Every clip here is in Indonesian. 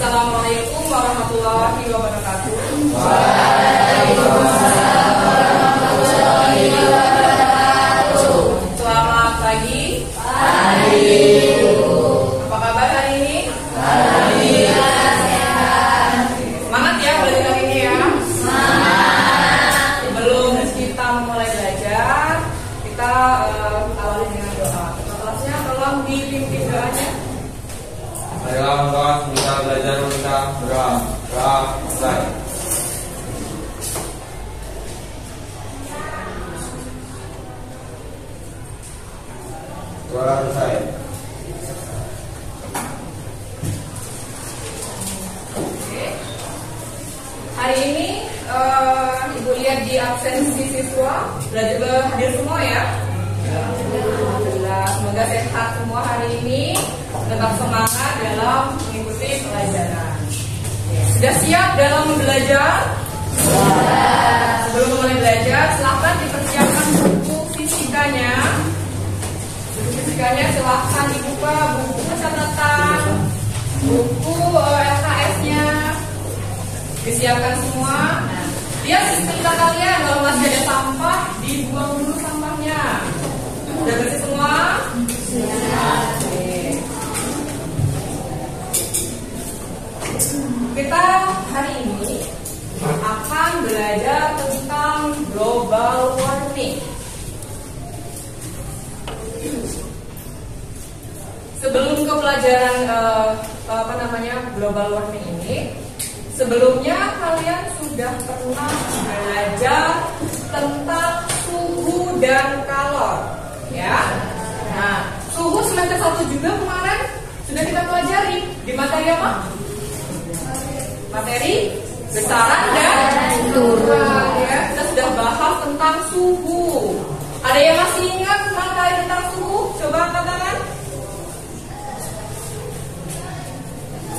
Assalamualaikum warahmatullahi wabarakatuh. Waalaikumsalam warahmatullahi wabarakatuh. Selamat pagi. Pagi. Apa kabar hari ini? Alhamdulillah sehat. Semangat ya belajar hari ini ya. Semangat. Sebelum kita mulai belajar, kita awali dengan doa. Kelasnya tolong dipimpin doanya. Marilah kawan kita belajar tentang berapa. Suara selesai. Oke. Hari ini Ibu lihat di absensi siswa belajar hadir semua ya. Alhamdulillah, semoga sehat semua hari ini, tetap semangat dalam mengikuti pelajaran. Sudah siap dalam belajar? Sebelum mulai belajar, silahkan dipersiapkan buku fisikanya. Buku fisikanya silahkan dibuka, buku catatan, buku LKS-nya disiapkan semua. Lihat di sekitar kalian, kalau masih ada sampah, dibuang dulu sampahnya. Udah bersih semua? Oke. Kita hari ini akan belajar tentang global warming. Sebelum ke pelajaran global warming ini, sebelumnya kalian sudah pernah belajar tentang suhu dan kalor, ya? Nah, suhu semester 1 juga kemarin sudah kita pelajari di materi apa? Materi besaran dan turun. Ya, kita sudah bahas tentang suhu. Ada yang masih ingat materi tentang suhu? Coba angkat tangan.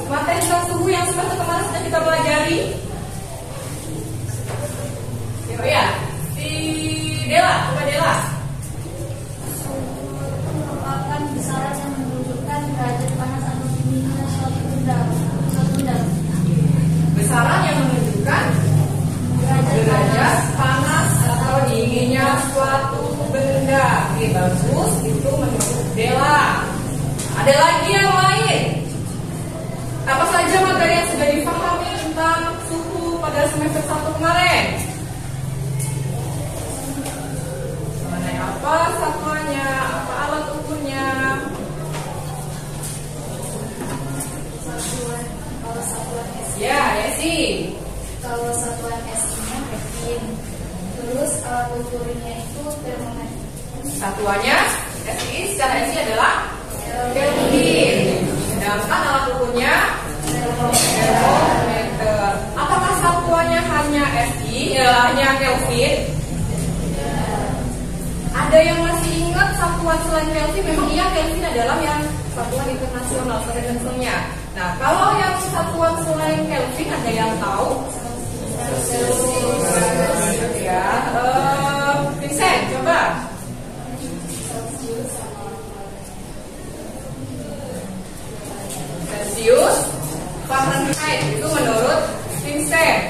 Materi tentang suhu yang semester kemarin sudah kita pelajari. Oh ya, si Dela, coba Dela. Merupakan besaran yang menunjukkan derajat panas atau dinginnya suatu benda. Besaran yang menunjukkan derajat panas atau dinginnya suatu benda. Oke, bagus. Itu menurut Dela. Ada lagi yang lain? Apa saja materi yang sudah dipahami tentang suhu pada semester 1 kemarin? Mengenai apa satuannya, apa alat ukurnya? Kalau satuan S, Ya, ya sih. kalau satuan S-nya Kelvin. Terus alat ukurnya itu termometer. Satuannya SI secara SI adalah Kelvin. Sedangkan alat ukurnya termometer. Apakah satuannya hanya SI, hanya Kelvin? Ada yang masih ingat satuan selain Kelvin? Memang iya, Kelvin adalah yang satuan internasional referensinya. Nah, kalau yang satuan selain Kelvin ada yang tahu? Ya, Vincent, coba. Celsius, Fahrenheit itu menurut Vincent.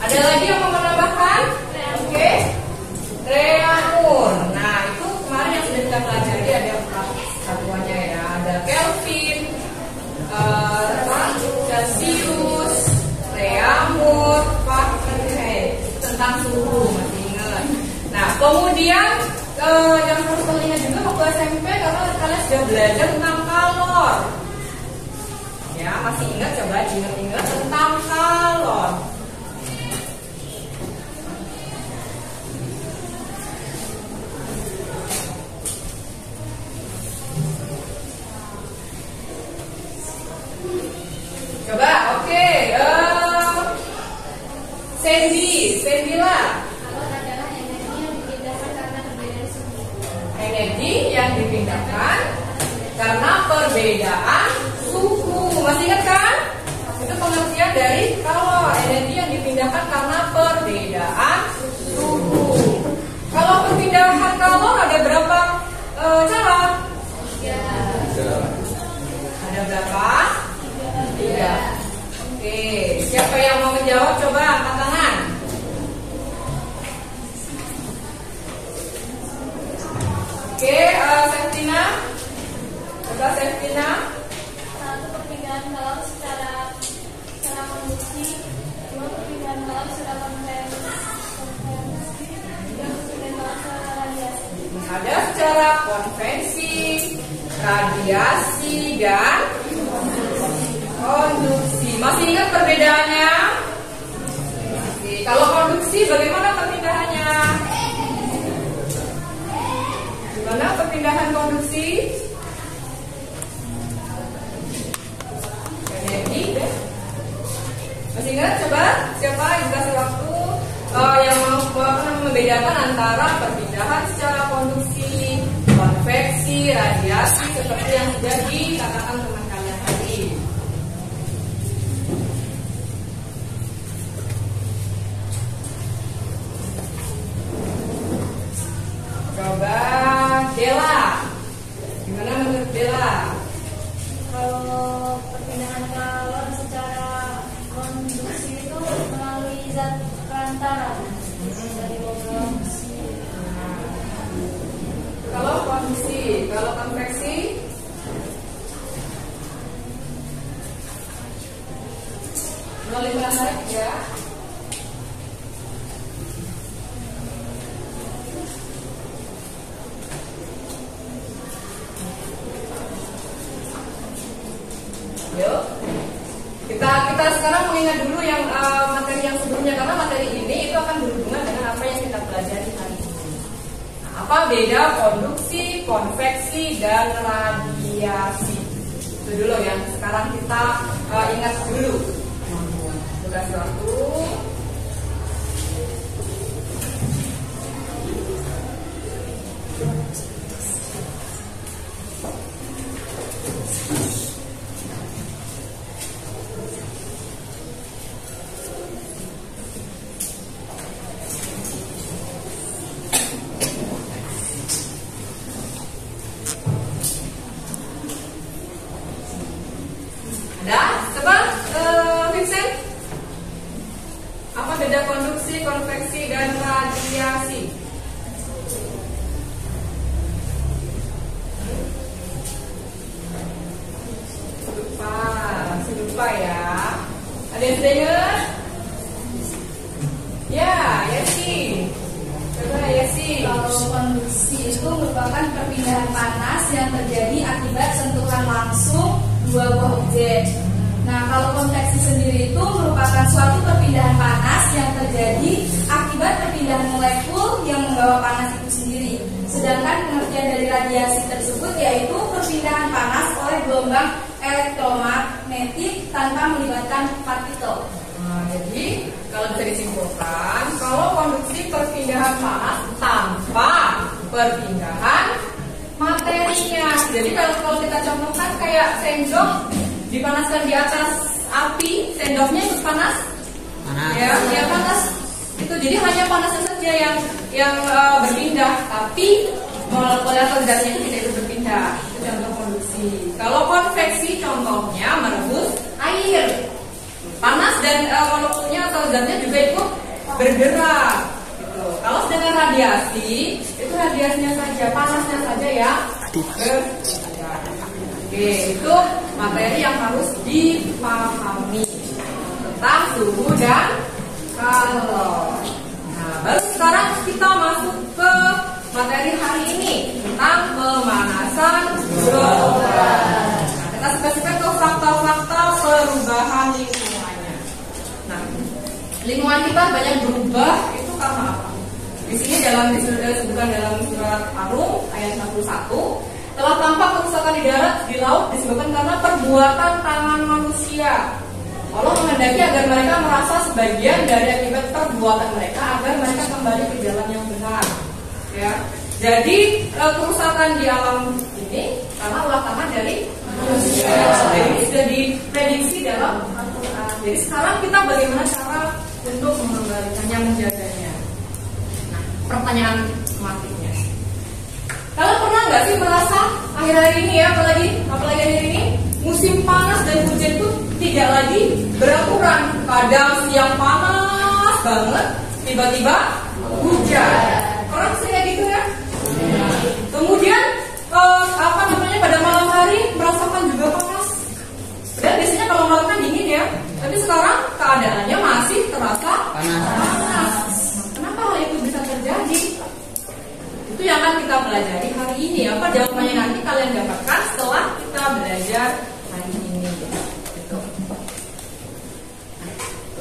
Ada lagi yang mau menambahkan? Oke. Reaumur. Nah, itu kemarin yang sudah kita pelajari ada empat satuannya ya. Ada Kelvin, Celsius, Reaumur, Fahrenheit. Tentang suhu, masih ingat. Nah, kemudian yang harus kalian ingat juga waktu SMP karena kalian sudah belajar tentang kalor. Ya, masih ingat? Coba ingat-ingat tentang kalor. Coba, oke. Sendila. Kalor adalah energi yang dipindahkan karena perbedaan suhu. Energi yang dipindahkan karena perbedaan suhu. Masih ingat kan? Itu pengertian dari kalor. Energi yang dipindahkan karena perbedaan suhu. Kalau perpindahan kalor ada berapa cara? Ya. Ada berapa? 3. Ada secara konveksi, radiasi, dan konduksi. Masih ingat perbedaannya? Oke, kalau konduksi bagaimana perpindahannya? Gimana perpindahan konduksi? Energi, deh. Masih ingat? Coba siapa yang dikasih waktu yang mau membedakan antara perpindahan secara konduksi, konveksi, radiasi seperti yang sudah dikatakan teman kalian tadi. Coba Dela, gimana menurut Dela? Kalau perpindahan kalor secara konduksi itu melalui zat perantara dari logam besi. Kalau konduksi, kalau konveksi, melalui perantara ya. Yuk, kita sekarang mengingat dulu yang materi yang sebelumnya, karena materi ini itu akan berhubungan dengan apa yang kita pelajari hari ini. Nah, apa beda konduksi, konveksi, dan radiasi? Itu dulu yang sekarang kita ingat dulu. Kasih waktu. Ada? Coba Vincent. Apa beda konduksi, konveksi, dan radiasi? Lupa ya. Ada yang sudah ingat? Ya, Yesi. Coba Yesi. Kalau konduksi itu merupakan perpindahan panas yang terjadi akibat sentuhan langsung dua buah objek. Nah, kalau konveksi sendiri itu merupakan suatu perpindahan panas yang terjadi akibat perpindahan molekul yang membawa panas itu sendiri. Sedangkan pengertian dari radiasi tersebut yaitu perpindahan panas oleh gelombang elektromagnetik tanpa melibatkan partikel. Nah, jadi kalau bisa disimpulkan, kalau konduksi perpindahan panas tanpa perpindahan materinya. Jadi kalau kita contohkan kayak sendok dipanaskan di atas api, sendoknya ikut panas, ya panas. Itu jadi hanya panasnya saja yang berpindah, tapi molekul atau zatnya itu tidak ikut berpindah. Itu contoh konduksi. Kalau konveksi contohnya merebus air, panas dan molekulnya atau zatnya juga ikut bergerak. Gitu. Kalau sedangkan radiasi, itu radiasinya saja, panasnya saja ya bergerak. Oke, itu materi yang harus dipahami tentang suhu dan kalor. Nah, baru sekarang kita masuk ke materi hari ini tentang pemanasan global. Nah, kita spesifik ke fakta-fakta perubahan lingkungannya. Nah, lingkungan kita banyak berubah itu karena apa? Di sini disebutkan dalam surat Ar-Rum ayat 61. Telah tampak kerusakan di darat, di laut disebabkan karena perbuatan tangan manusia. Allah menghendaki agar mereka merasa sebagian dari akibat perbuatan mereka agar mereka kembali ke jalan yang benar. Ya, jadi kerusakan di alam ini karena ulah tangan dari manusia. Jadi sudah diprediksi dalam Al-Quran. Jadi sekarang kita bagaimana cara untuk mengembalikannya, menjaganya. Nah, pertanyaan selanjutnya. Kalian pernah nggak sih merasa akhir-akhir ini ya, apalagi akhir ini musim panas dan hujan itu tidak lagi beraturan. Kadang siang panas banget, tiba-tiba hujan. Orang sih kayak gitu ya. Kemudian pada malam hari merasakan juga panas. Dan biasanya kalau malam kan dingin ya, tapi sekarang keadaannya masih terasa panas. Kenapa hal itu bisa terjadi? Itu Itu yang akan kita pelajari hari ini. Apa jawabannya nanti kalian dapatkan setelah kita belajar hari ini. Gitu.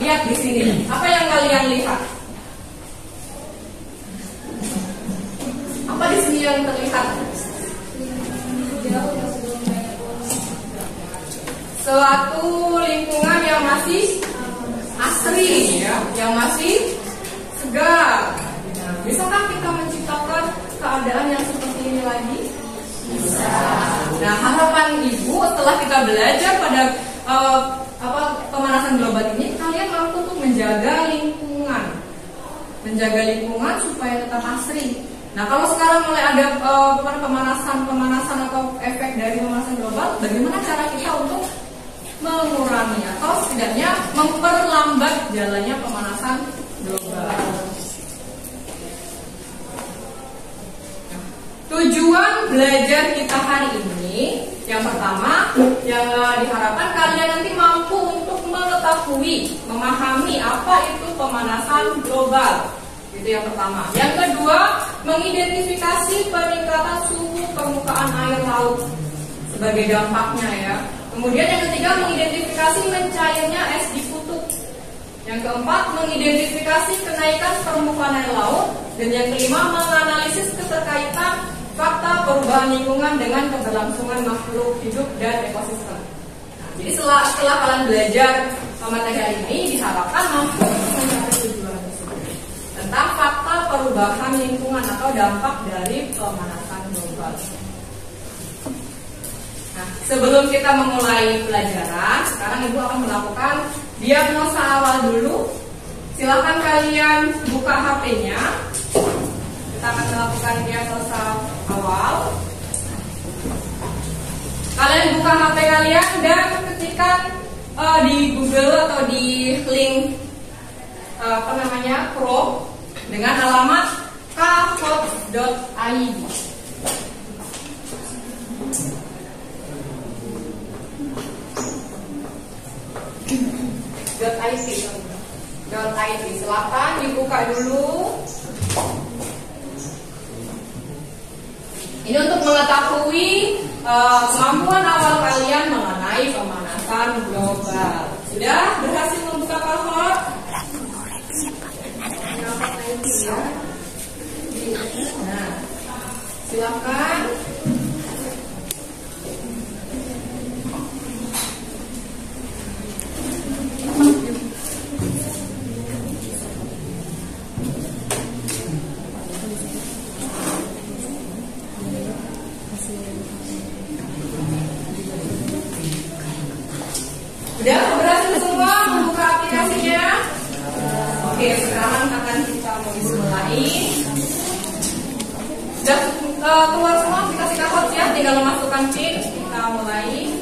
Lihat di sini. Apa yang kalian lihat? Apa di sini yang terlihat? Suatu lingkungan yang masih asri, ya, yang masih segar. Nah, bisakah kita menciptakan keadaan yang seperti ini lagi? Bisa. Nah, harapan ibu setelah kita belajar pada pemanasan global ini, kalian mampu untuk menjaga lingkungan supaya tetap asri. Nah, kalau sekarang mulai ada pemanasan atau efek dari pemanasan global, bagaimana cara kita untuk mengurangi atau setidaknya memperlambat jalannya pemanasan global? Tujuan belajar kita hari ini, yang pertama, yang diharapkan kalian nanti mampu untuk mengetahui, memahami apa itu pemanasan global. Itu yang pertama. Yang kedua, mengidentifikasi peningkatan suhu permukaan air laut sebagai dampaknya, ya. Kemudian yang ketiga, mengidentifikasi mencairnya es di kutub. Yang keempat, mengidentifikasi kenaikan permukaan air laut. Dan yang kelima, menganalisis keterkaitan fakta perubahan lingkungan dengan keberlangsungan makhluk hidup dan ekosistem. Nah, jadi setelah kalian belajar materi hari ini, diharapkan mampu mencapai tujuan tersebut tentang fakta perubahan lingkungan atau dampak dari pemanasan global. Nah, sebelum kita memulai pelajaran, sekarang ibu akan melakukan diagnosa awal dulu. Silakan kalian buka HP-nya. Kita akan melakukan diagnosa awal. Kalian buka HP kalian dan ketikkan di Google atau di link Chrome dengan alamat khot.id. .id. Silakan dibuka dulu. Ini untuk mengetahui kemampuan awal kalian mengenai pemanasan global. Sudah berhasil membuka password? Nah, silakan. Sudah berhasil semua membuka aplikasinya? Oke, sekarang akan kita mulai. Sudah keluar semua aplikasi Khot ya, tinggal memasukkan PIN. Kita mulai.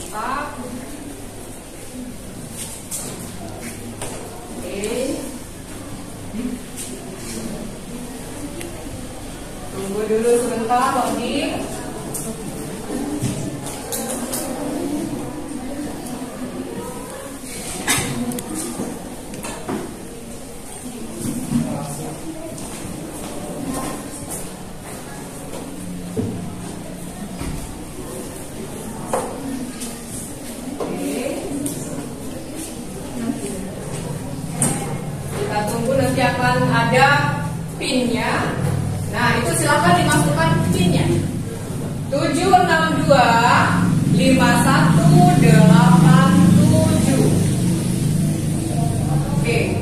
Start. Oke. Tunggu dulu sebentar, loading. Kita tunggu, nanti akan ada PIN-nya. Nah, itu silakan dimasukkan PIN-nya. 7625187. Oke.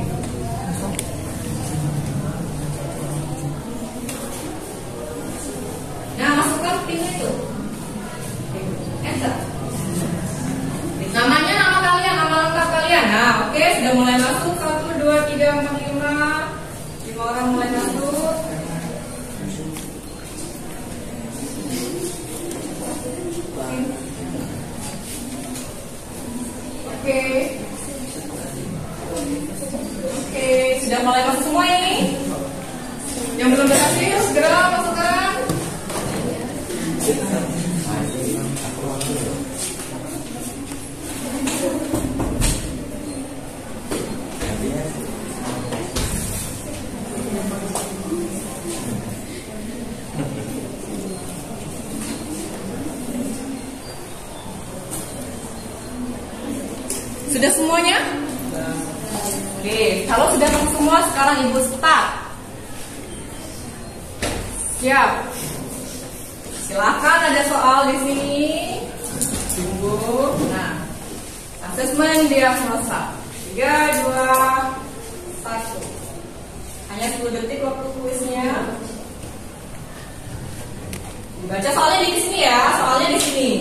Nah, masukkan PIN itu. Enter. Namanya nama kalian, nama lengkap kalian. Nah, oke, sudah mulai masuk. 1, 2, 3, 4, 5. 5 orang mulai masuk. Oke, sudah mulai masuk semua ini. Yang belum berhasil segera masukkan. Sudah semuanya? Oke, kalau sudah semua sekarang Ibu start. Siap. Silakan, ada soal di sini. Tunggu. Nah, asesmen diagnosa. 3, 2, 1. Hanya 10 detik waktu kuisnya. Dibaca soalnya di sini ya, soalnya di sini.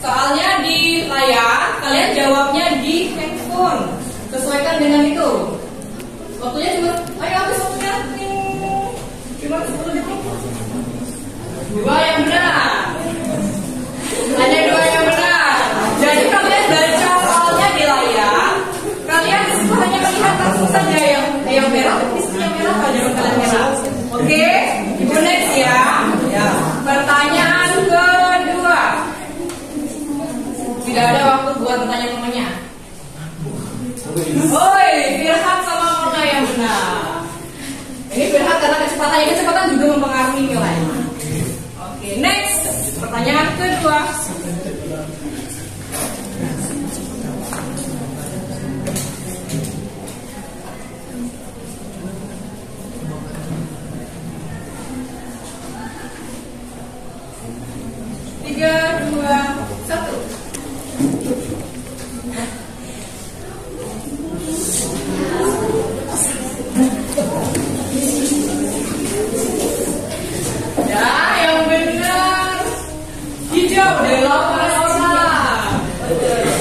Soalnya di layar, kalian jawabnya di handphone. Sesuaikan dengan itu. Waktunya cuma, ayo habis waktunya. Cuma 10 detik. 2 yang benar. Hanya 2 yang benar. Jadi kalian baca soalnya di layar. Kalian disitu hanya melihat langsung saja yang merah. Di sini yang merah kalau jangan kalian merah. Oke, Ibu next ya. Pertanyaan kedua. Tidak ada waktu buat bertanya temannya. Oi, Firhat sama Mona yang benar. Ini Firhat karena kecepatan juga mempengaruhi nilai. Oke, next. Pertanyaan kedua. Tiga, 2, 1. Ya, yang benar hijau dari 8 orang.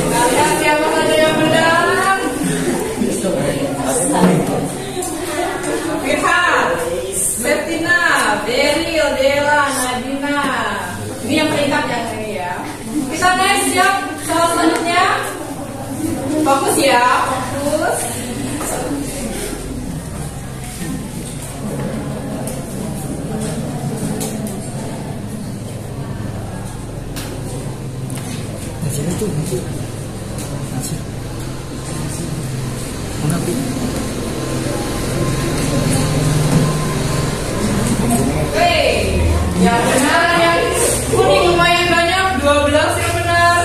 Kalian siapa saja yang benar? Firhat, Septina, Beril, Dela, Nadina. Ini yang peringkat yang ini ya. Kita next, siap. Soal selanjutnya. Fokus ya, fokus. Oke, yang benar yang kuning lumayan banyak, 12 yang benar.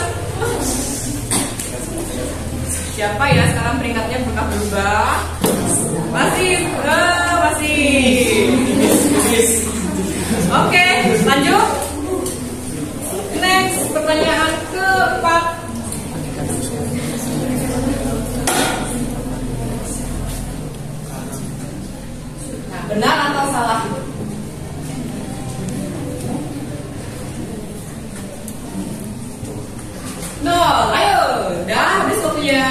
Siapa ya sekarang peringkatnya berubah? Masih. Oke, lanjut. Next, pertanyaan keempat. Nah, benar atau salah? Nol, ayo, udah habis waktunya.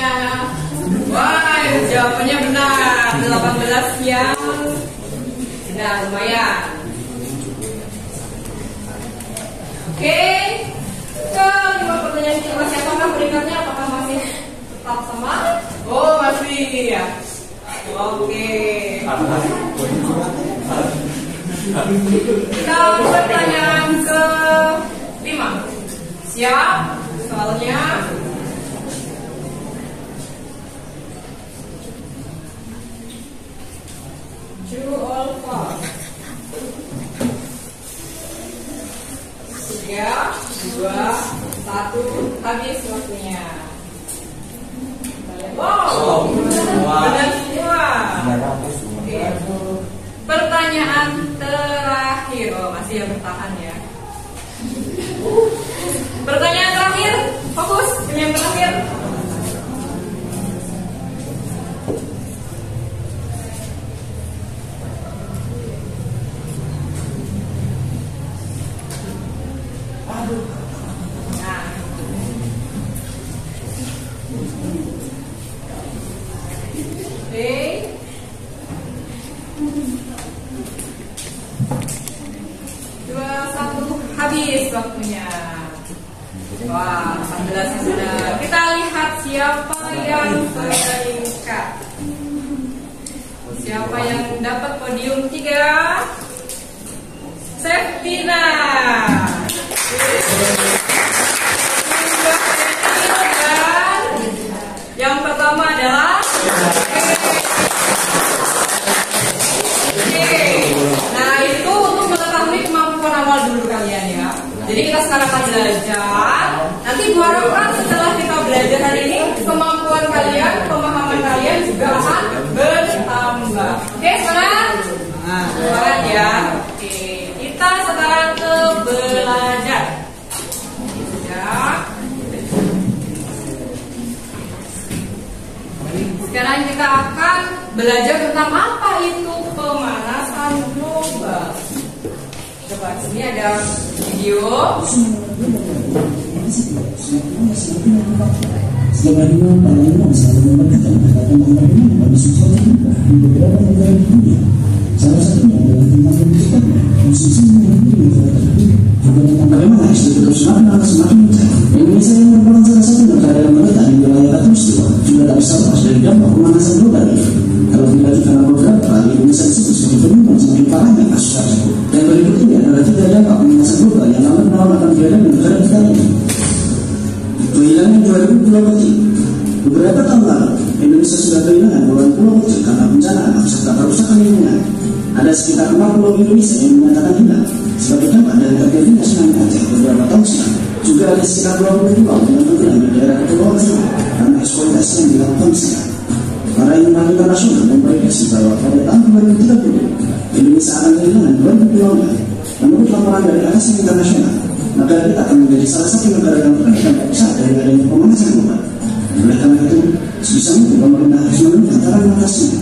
Wah, jawabannya benar. 18 yang benar, lumayan. Oke, kelima pertanyaan kita masih apakah peringkatnya? Apakah masih tetap sama? Oh, masih ya. Oke. Kita pertanyaan ke-5. Siap? Soalnya true or false. 3, 2, 1, habis waktunya. Wow, benar semua. Oke. Pertanyaan terakhir. Oh, masih yang bertahan ya. Pertanyaan terakhir, fokus. Pertanyaan terakhir. Nah. Oke. 2, 1, habis waktunya. Wah, 18 yang benar. Kita lihat siapa yang peringkat. Siapa yang dapat podium 3? Septina. Dan yang pertama adalah nah itu untuk mengetahui kemampuan awal dulu kalian ya. Jadi kita sekarang akan belajar. Nanti gua harapkan setelah kita belajar hari ini, kemampuan Sekarang kita akan belajar tentang apa itu pemanasan global. Coba sini ada video. Sebagaimana para ilmuwan selalu mengatakan pembangunan pada sesuatu di beberapa negara di dunia. Salah satunya adalah tentang menciptakan posisi yang juga tentang bagaimana istilah semakin mencari. Indonesia yang merupakan salah satu negara yang terletak di wilayah katulistiwa juga tak bisa lepas dari dampak pemanasan global ini. Kalau tidak karena beberapa Indonesia disebut sebagai penyumbang semakin parahnya kasus tersebut. Dan berikut ini adalah tiga dampak pemanasan global yang lambat melawan akan dihadapi di negara kita ini. Kehilangan 2000 pulau kecil. Beberapa tahun lalu, Indonesia sudah kehilangan puluhan pulau kecil karena bencana alam serta kerusakan lingkungan. Ada sekitar 4 pulau Indonesia yang menyatakan hilang sebagai dampak dari terjadinya tsunami Aceh beberapa tahun silam. Juga ada sekitar 20 pulau yang tenggelam di daerah kepulauan Seribu karena eksploitasi yang dilakukan sekarang. Para ilmuwan internasional memprediksi bahwa pada tahun 2030 Indonesia akan kehilangan 20 pulaunya. Menurut laporan dari Agensi Internasional, negara kita akan menjadi salah satu negara yang terkena dampak besar dari adanya pemanasan global. Oleh karena itu, sebisa mungkin pemerintah harus menemukan cara mengatasinya.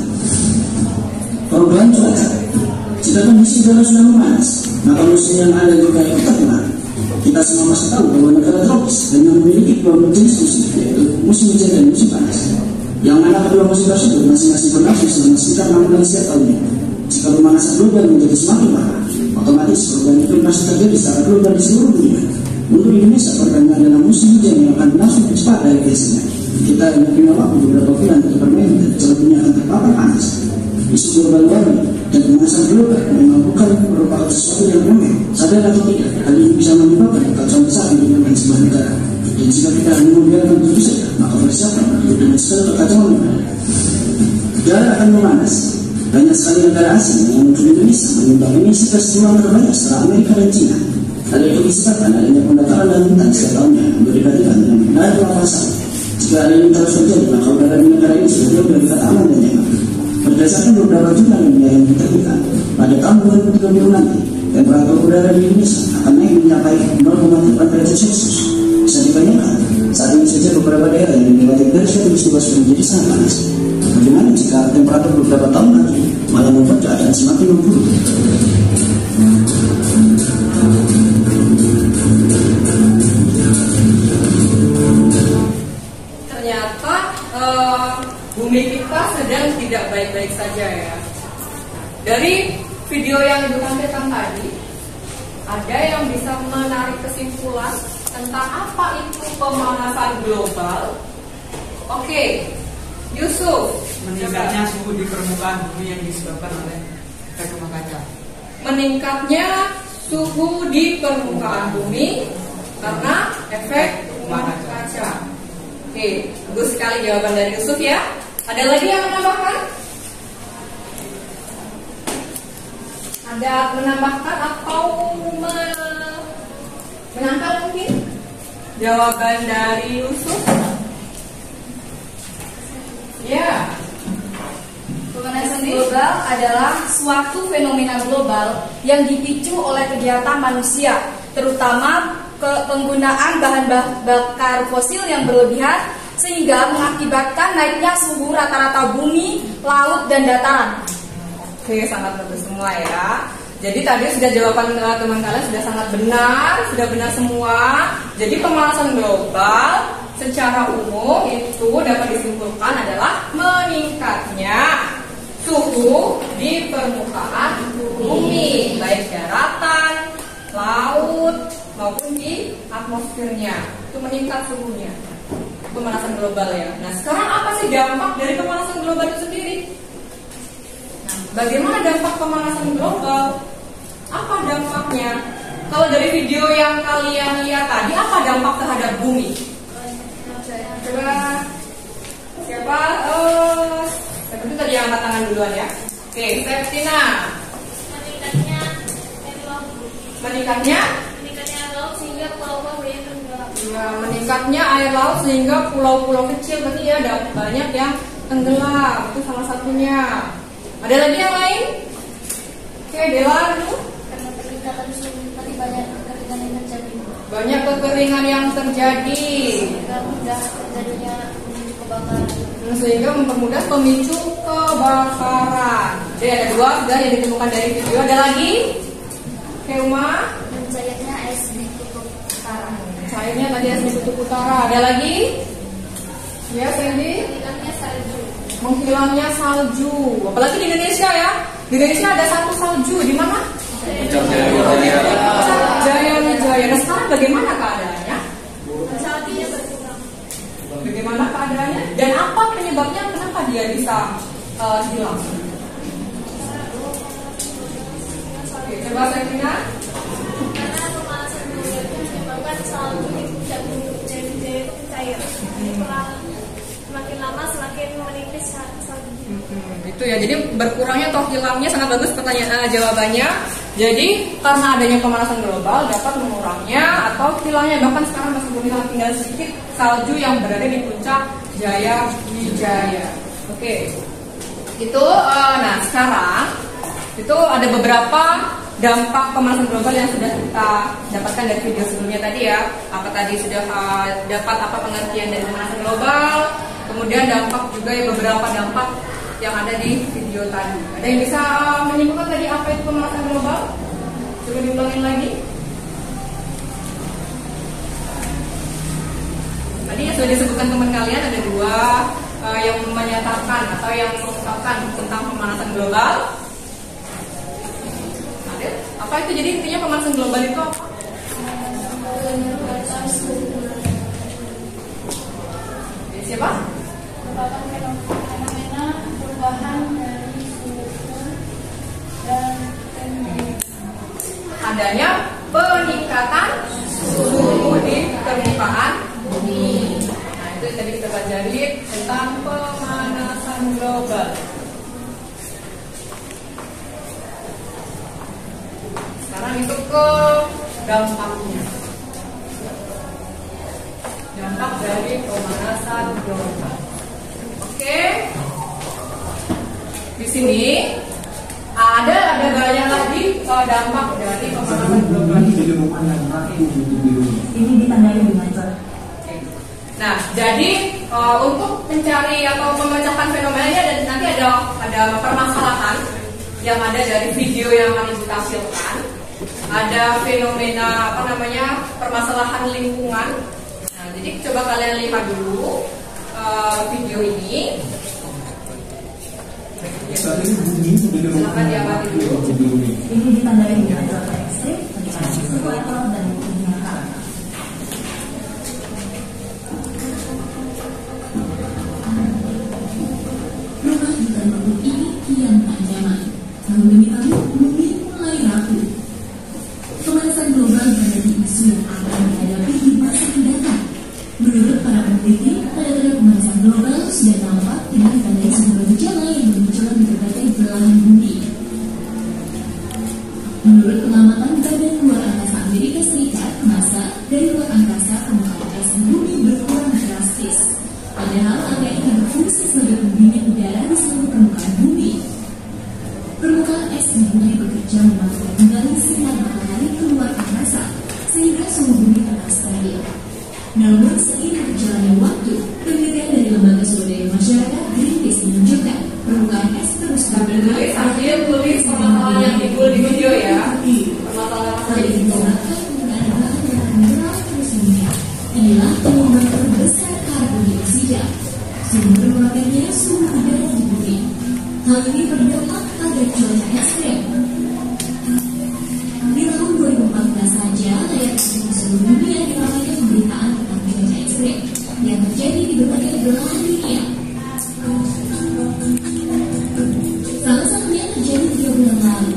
Perubahan cuaca. Jika kondisi udara sudah memanas, maka musim yang ada juga ikut terpengaruh. Kita semua masih tahu bahwa negara tropis dan yang memiliki dua jenis musim, yaitu musim hujan dan musim panas. Yang mana kedua musim tersebut masing-masing berlangsung selama sekitar 6 bulan setiap tahunnya. Jika pemanasan global menjadi semakin parah, otomatis perubahan iklim masih terjadi secara global di seluruh dunia. Untuk Indonesia, pertama adalah musim hujan yang akan berlangsung cepat dari biasanya. Kita hanya punya waktu beberapa bulan untuk bermain dan celupnya akan terpapar panas. Isu global warming dan pemanasan global memang bukan merupakan sesuatu yang remeh. Sadar atau tidak, hal ini bisa menyebabkan kekacauan besar di lingkungan sebuah negara. Dan jika kita hanya membiarkan begitu saja, maka bersiapkan untuk dengan segala kekacauan yang ada. Udara akan memanas. Banyak sekali negara asing yang menuju Indonesia menyumbang emisi gas rumah terbanyak setelah Amerika dan China. Hal itu disebabkan adanya pendataran dan hutan setiap tahunnya untuk digantikan dengan benar pelafasan. Jika hal ini terus terjadi, maka udara di negara ini sudah jauh dari kata aman dan nyaman. Berdasarkan beberapa jurnal yang diterbitkan, pada tahun 2030 nanti, temperatur udara di Indonesia akan naik mencapai 0,8 derajat Celcius. Bisa dibayangkan, saat ini saja beberapa daerah yang dilewati garis katulistiwa sudah menjadi sangat panas. Bagaimana jika temperatur beberapa tahun lagi malah membuat keadaan semakin memburuk? Ternyata bumi kita sedang tidak baik-baik saja ya. Dari video yang Ibu tampilkan tadi, ada yang bisa menarik kesimpulan tentang apa itu pemanasan global. Oke, Yusuf. Meningkatnya suhu di permukaan bumi yang disebabkan oleh efek rumah kaca. Meningkatnya suhu di permukaan bumi karena efek rumah kaca. Oke, bagus sekali jawaban dari Yusuf ya. Ada lagi yang menambahkan? Ada menambahkan atau menangkal mungkin jawaban dari Yusuf? Ya. Pemanasan global adalah suatu fenomena global yang dipicu oleh kegiatan manusia, terutama penggunaan bahan bakar fosil yang berlebihan sehingga mengakibatkan naiknya suhu rata-rata bumi, laut, dan dataran. Oke, sangat bagus semua ya. Jadi tadi sudah jawaban teman kalian sudah sangat benar, sudah benar semua. Jadi pemanasan global secara umum itu dapat disimpulkan adalah meningkatnya suhu di permukaan bumi, baik daratan, laut maupun di atmosfernya. Itu meningkat suhunya. Pemanasan global ya. Nah, sekarang apa sih dampak dari pemanasan global itu sendiri? Nah, bagaimana dampak pemanasan global? Apa dampaknya? Kalau dari video yang kalian lihat tadi, apa dampak terhadap bumi? Coba siapa? Siapa itu tadi yang angkat tangan duluan ya? Oke, Septina. Meningkatnya laut sehingga pulau-pulau banyak tenggelam. Ya, meningkatnya air laut sehingga pulau-pulau kecil berarti ya ada banyak yang tenggelam. Itu salah satunya. Ada lagi yang lain? Oke, Dela dulu. Karena peningkatan suhu tadi banyak kekeringan yang terjadi. Banyak kekeringan yang terjadi. Sehingga mudah terjadinya kebakaran. Sehingga mempermudah pemicu kebakaran. Jadi ada dua sudah yang ditemukan dari video. Ada lagi? Keuma? Mencairnya es di kutub utara. Cairnya tadi es di kutub utara. Ada lagi? Ya, Sandy? Hilangnya salju. Menghilangnya salju. Apalagi di Indonesia ya. Di Indonesia ada satu salju. Di mana? Jaya Wijaya. Nah, sekarang bagaimana keadaannya? Saljunya berkurang. Bagaimana keadaannya? Dan apa penyebabnya? Kenapa dia bisa hilang? Oke, coba saya dengar. Karena pemanasan global itu menyebabkan salju di puncak gunung Jaya itu cair. Jadi semakin lama semakin menipis salju. Itu ya, jadi berkurangnya atau hilangnya sangat bagus pertanyaan jawabannya. Jadi karena adanya pemanasan global dapat mengurangnya atau hilangnya, bahkan sekarang masih belum tinggal sedikit salju yang berada di puncak Jaya Wijaya. Oke, itu nah sekarang itu ada beberapa dampak pemanasan global yang sudah kita dapatkan dari video sebelumnya tadi ya. Apa tadi sudah dapat apa pengertian dari pemanasan global, kemudian dampak juga ya, beberapa dampak yang ada di video tadi. Ada yang bisa menyimpulkan tadi apa itu pemanasan global? Coba diulangin lagi. Tadi yang sudah disebutkan teman kalian ada dua yang menyatakan atau yang mengungkapkan tentang pemanasan global. Ada? Apa itu? Jadi intinya pemanasan global itu apa? Siapa? Merupakan fenomena perubahan dari suhu dan adanya peningkatan suhu di permukaan bumi. Nah, itu yang tadi kita pelajari tentang pemanasan global. Sekarang itu ke dampaknya. Dampak dari pemanasan global. Oke. Di sini ada banyak lagi dampak dari pemanasan global. Ini ditandai dengan cara. Nah, jadi untuk mencari atau memecahkan fenomena ini nanti ada permasalahan yang ada dari video yang akan ibu tampilkan. Ada fenomena permasalahan lingkungan. Nah, jadi coba kalian lihat dulu video ini. Silakan diamati dulu. Ini ditandai dengan cuaca ekstrim, suhu atau dan kenyamanan. Rumah di Tanjung ini kian tak nyaman. Tahun demi tahun, bumi mulai rapuh. Pemanasan global menjadi isu yang akan dihadapi di masa mendatang. Menurut para peneliti, tanda-tanda pemanasan global sudah tampak dengan ditandai sejumlah gejala yang bermunculan di berbagai belahan bumi. Menurut pengamatan Badan Luar Angkasa Amerika Serikat (NASA), dari luar angkasa permukaan es di bumi berkurang drastis. Padahal area ini berfungsi sebagai pendingin udara di seluruh permukaan bumi. Permukaan es di bumi bekerja memasukkan kembali sinar matahari keluar angkasa, sehingga suhu bumi tetap stabil. Namun seiring berjalannya waktu, penelitian dari Lembaga Swadaya Masyarakat Greenpeace menunjukkan permukaan es terus bergerak Sambil tulis permasalahan yang timbul di video ya. Permasalahan yang timbul. Inilah penyumbang terbesar karbon dioksida. Sumber keluarganya suhu udara di bumi. Hal ini berdampak pada cuaca ekstrem. Di tahun 2014 saja, layar TV seluruh dunia diramaikan pemberitaan tentang cuaca ekstrem yang terjadi di berbagai belahan dunia. Salah satunya terjadi 3 bulan lalu.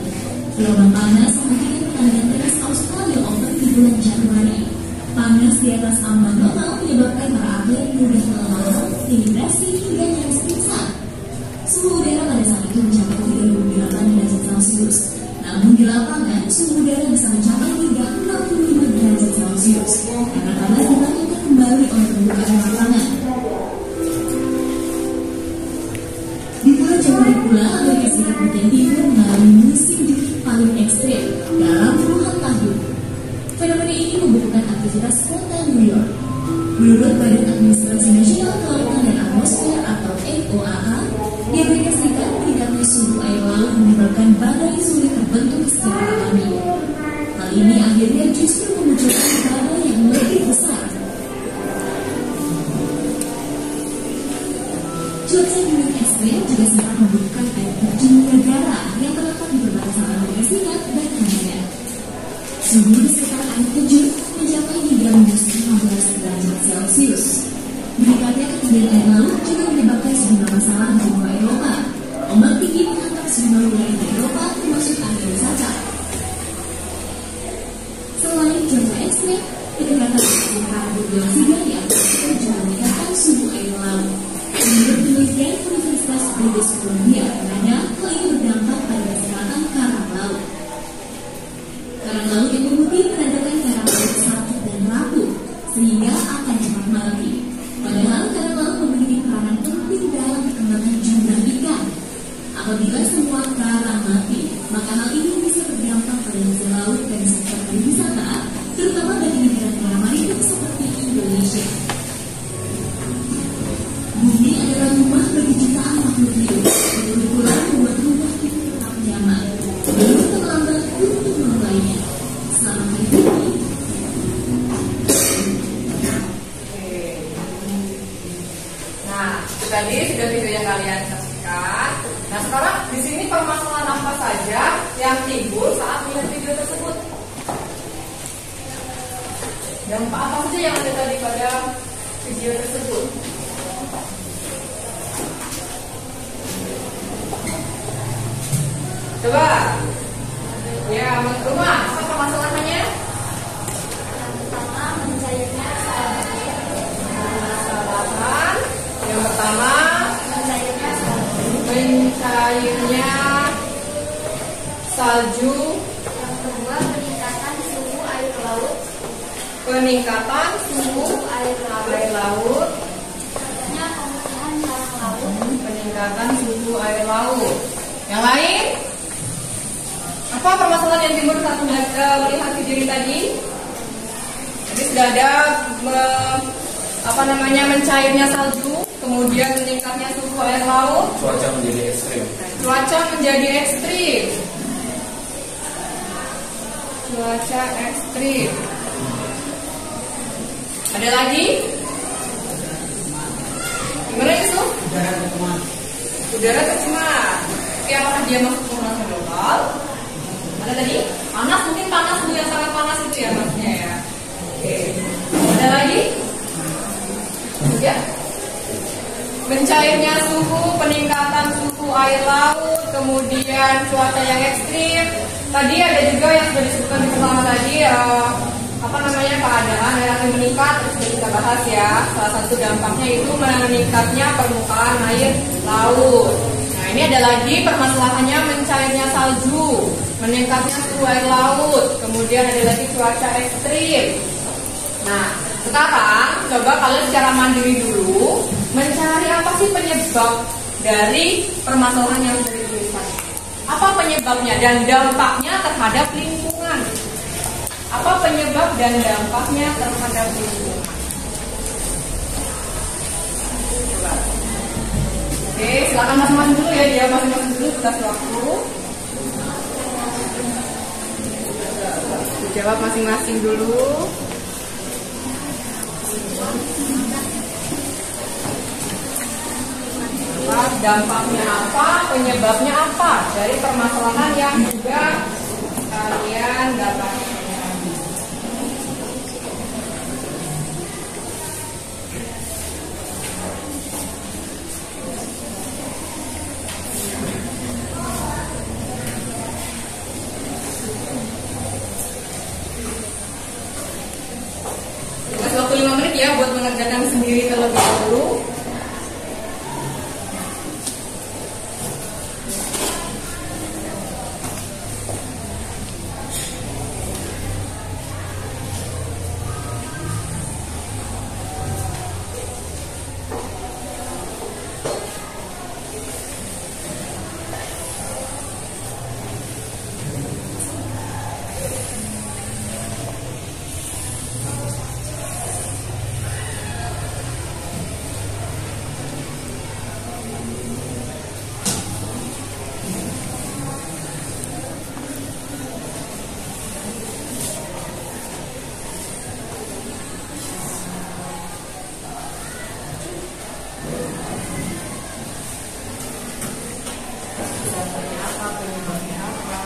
Gelombang panas mengakibatkan pertandingan tenis Australia Open di bulan Januari. Panas di atas ambang normal menyebabkan para atlet mudah kelelahan, dehidrasi hingga nyaris pingsan. Suhu udara pada saat itu mencapai 38 derajat Celcius. Namun di lapangan, suhu udara bisa mencapai hingga 65 derajat Celcius. Karena panas dilakukan kembali oleh pembukaan lapangan. Di bulan Januari pula, Amerika Serikat bagian timur mengalami musim dingin paling ekstrem dalam puluhan tahun. Fenomena ini membutuhkan aktivitas kota New York. Menurut Badan Administrasi Nasional Kelautan dan Atmosfer menyebabkan badai sulit terbentuk secara alami. Hal ini akhirnya justru memunculkan badai yang lebih besar. Cuaca dingin ekstrim juga sempat membutuhkan air terjun Niagara yang terletak di perbatasan Amerika Serikat dan Kanada. Suhu di sekitar air terjun mencapai hingga -15 derajat Celcius. Meningkatnya ketinggian air laut juga menyebabkan sejumlah masalah di benua Eropa. Ombak tinggi menghantam sejumlah wilayah di Eropa termasuk Amerika Selatan. Selain cuaca ekstrim, peningkatan suhu karbon dioksida yang juga meningkatkan suhu air laut. Menurut penelitian Universitas British Columbia, Kanada, hal ini berdampak pada kesehatan karang laut. Karang laut yang memutih menandakan karang laut sakit dan rapuh, sehingga akan cepat mati. Padahal karang laut memiliki peranan penting dalam perkembangan jumlah ikan. Apabila semua karang mati, maka hal ini bisa berdampak pada hasil laut dan sektor pariwisata, terutama bagi negara-negara maritim seperti Indonesia. Bumi adalah rumah bagi jutaan makhluk hidup. Menurut pula membuat rumah itu tetap nyaman. Belum terlambat untuk memulainya. Selamat hari bumi. Nah, itu tadi sudah video yang kalian saksikan. Nah, sekarang di sini permasalahan apa saja yang timbul saat melihat video tersebut? Dampak apa saja yang ada tadi pada video tersebut? Coba, ya, rumah, apa permasalahannya? Yang pertama, mencairnya salju. Yang kedua, peningkatan suhu air laut. Peningkatan suhu air laut. Adanya pemutusan karang laut. Peningkatan suhu air laut. Yang lain? Apa permasalahan yang timbul saat melihat video ini tadi? Jadi sudah ada mencairnya salju, kemudian meningkatnya suhu air laut. Cuaca menjadi ekstrim. Cuaca menjadi ekstrim. Cuaca ekstrim. Ada lagi? Gimana itu? Udara tercemar. Oke, apakah dia masuk pemanasan global? Ada tadi? Panas, mungkin panas, suhu yang sangat panas itu ya maksudnya ya. Oke. Ada lagi? Ya. Mencairnya suhu, peningkatan suhu air laut, kemudian cuaca yang ekstrim. Tadi ada juga yang sudah disebutkan di pertama tadi, keadaan air akan meningkat, terus sudah kita bahas ya. Salah satu dampaknya itu meningkatnya permukaan air laut. Nah, ini ada lagi permasalahannya mencairnya salju, meningkatnya suhu air laut, kemudian ada lagi cuaca ekstrim. Nah, sekarang coba kalian secara mandiri dulu mencari apa sih penyebab dari permasalahan yang sudah dituliskan. Apa penyebabnya dan dampaknya terhadap lingkungan? Apa penyebab dan dampaknya terhadap lingkungan? Coba. Oke, silakan masing-masing dulu ya, dia masing-masing dulu batas waktu. Dijawab masing-masing dulu. Dampaknya apa, penyebabnya apa dari permasalahan yang juga kalian dapatkan. Kasih waktu 5 menit ya buat mengerjakan sendiri terlebih dahulu. penyebabnya apa.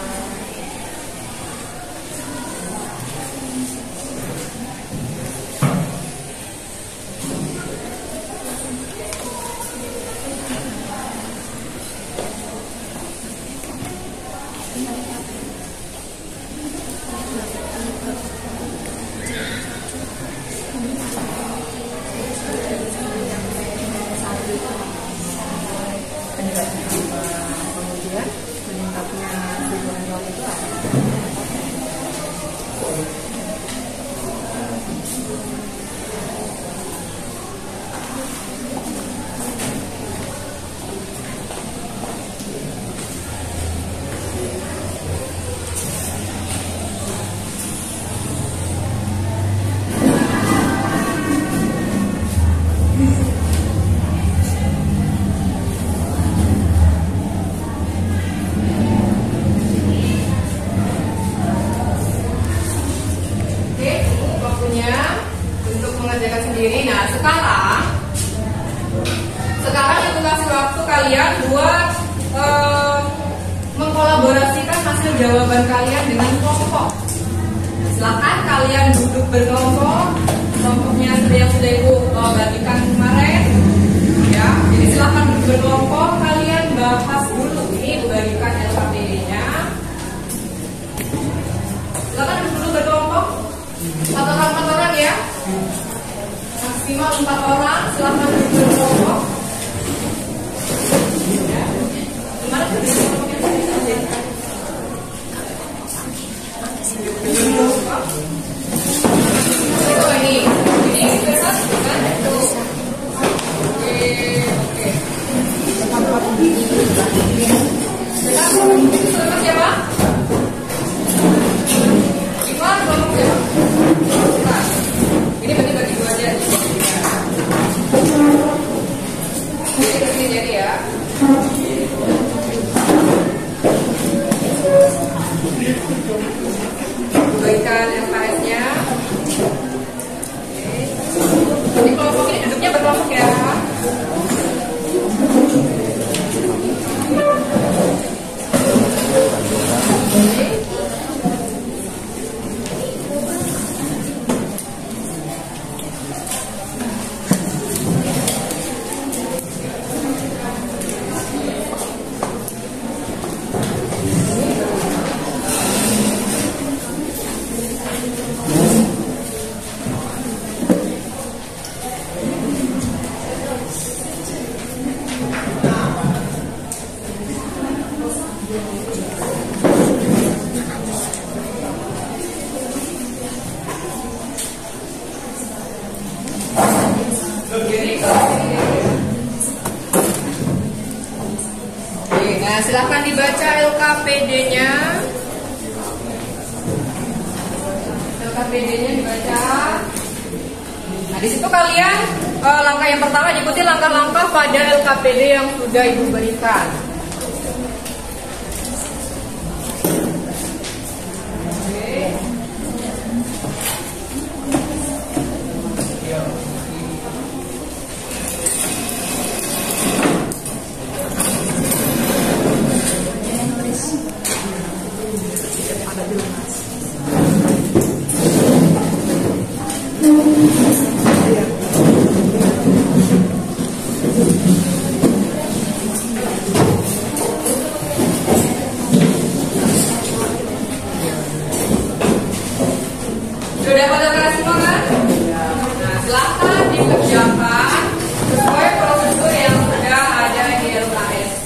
Kemudian meningkatnya suhu renal itu apa? Untuk mengerjakan sendiri. Nah, sekarang itu kasih waktu kalian buat mengkolaborasikan hasil jawaban kalian dengan kelompok. Silakan kalian duduk berkelompok. Kelompoknya yang sudah ibu bagikan kemarin, ya. Jadi silakan duduk berkelompok. Kalian bahas dulu ini, ibu bagikan LKPD-nya. Silakan duduk dulu berkelompok. 4 orang ya, maksimal 4 orang. Silahkan duduk berkelompok. Ya. Gimana duduk berkelompoknya? Oh ini besar kan? Oke. Sekarang siapa? Ivan, kelompok siapa? Ini bagi dua aja. Jadi kesini jadi ya. Bagikan LKS-nya. Jadi kelompok ini duduknya berkelompok ya. Nah, silahkan dibaca LKPD-nya. LKPD-nya dibaca. Nah, di situ kalian langkah yang pertama ikuti langkah-langkah pada LKPD yang sudah ibu berikan. Sudah pada kelas semua kan? Nah, silahkan dikerjakan sesuai prosedur yang sudah ada di LKS.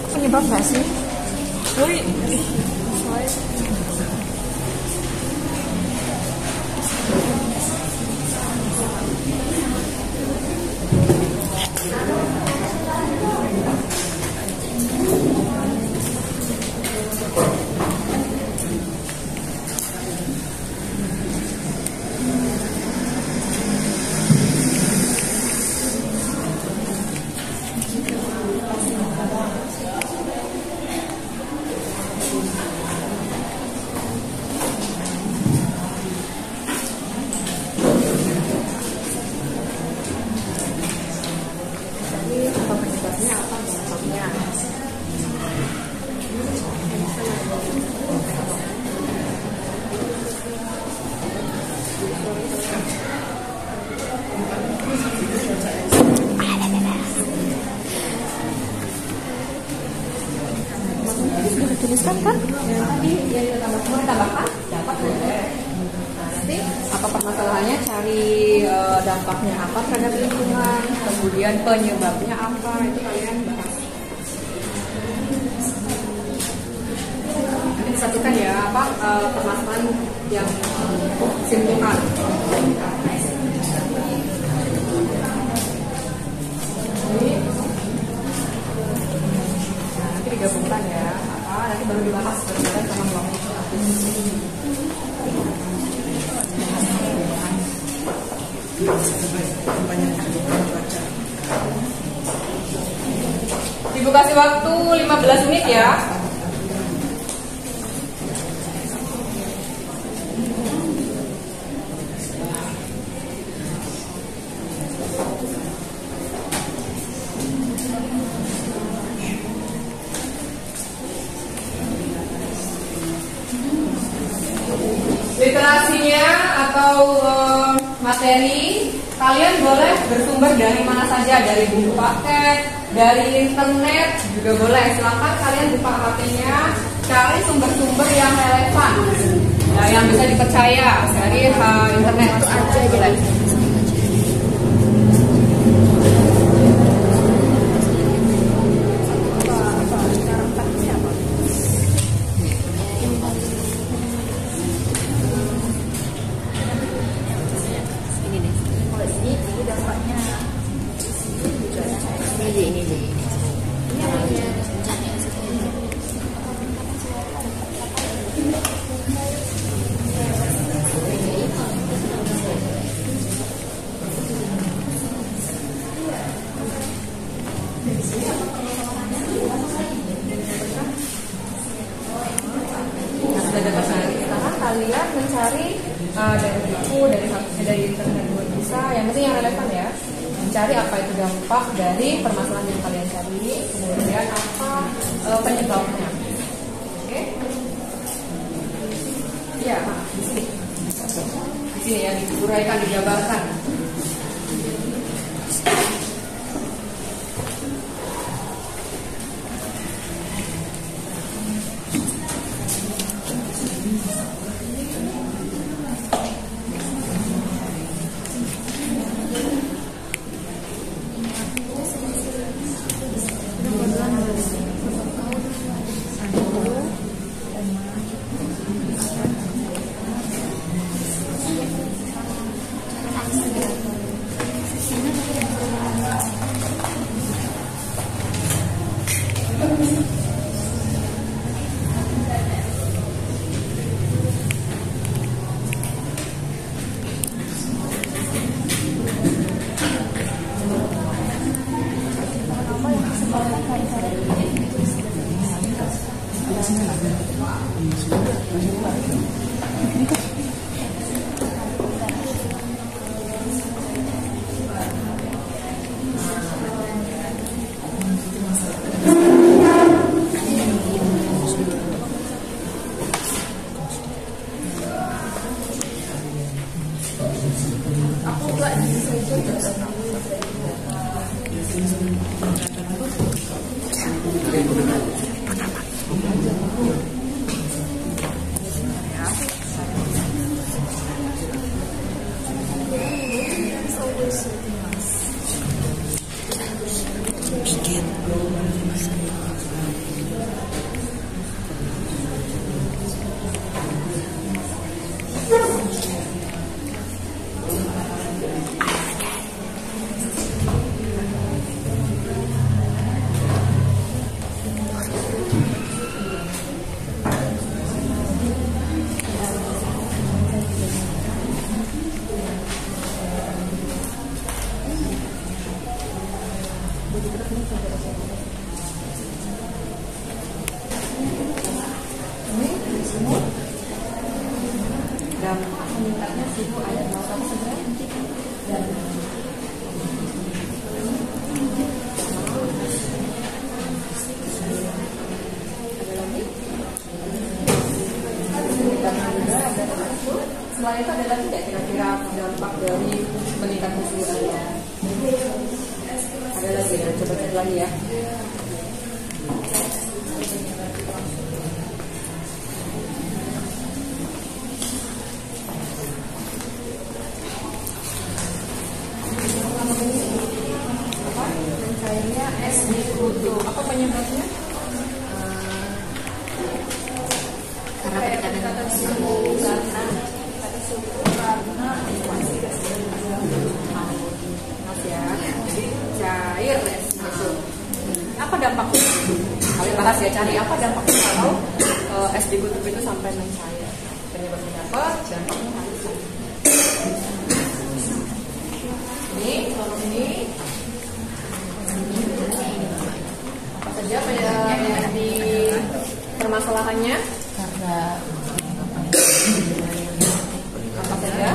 Penyebab nggak sih? dampaknya apa terhadap lingkungan, kemudian penyebabnya apa, itu kalian bahas. Nanti disatukan ya apa permasalahan yang simpulan. Nah, nanti digabungkan ya, nanti baru dibahas bareng-bareng sama kelompok. Ibu kasih waktu 15 menit ya. Literasinya atau materi kalian boleh bersumber dari mana saja, dari buku paket, dari internet juga boleh. Silakan kalian buka HP-nya, cari sumber-sumber yang relevan, yang bisa dipercaya dari internet itu aja boleh. Kalian mencari dari buku, dari internet juga bisa. Yang penting yang relevan ya. Mencari apa itu dampak dari permasalahan yang kalian cari, kemudian apa penyebabnya. Oke? Ya, di sini. Di sini ya diuraikan, dijabarkan. Dampak meningkatnya suhu air laut sebenarnya dan selain itu ada lagi tidak kira-kira dampak dari meningkatnya suhu air? Ada lagi ya, coba cek lagi ya. dampaknya? Kalian bahas ya, cari apa dampaknya kalau es di kutub itu sampai mencair. Penyebabnya dapat, dampaknya harus ada. Ini, tolong ini. Apa saja yang di permasalahannya? Apa saja?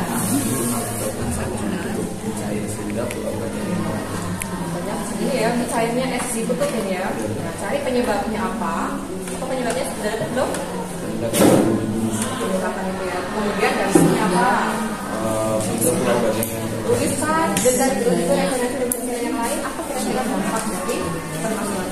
Banyak segini ya, cairnya es di kutub ini ya. Nah, cari penyebabnya apa? Apa penyebabnya sebenarnya dok? Penyebabnya itu ya. Kemudian dampaknya apa? Tulisan dan terus itu referensi yang lain. Apa kira-kira dampak dari permasalahan?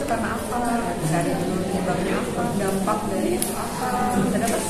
Karena apa? Dari penyebabnya apa? Dampak dari itu apa? Bisa dapat?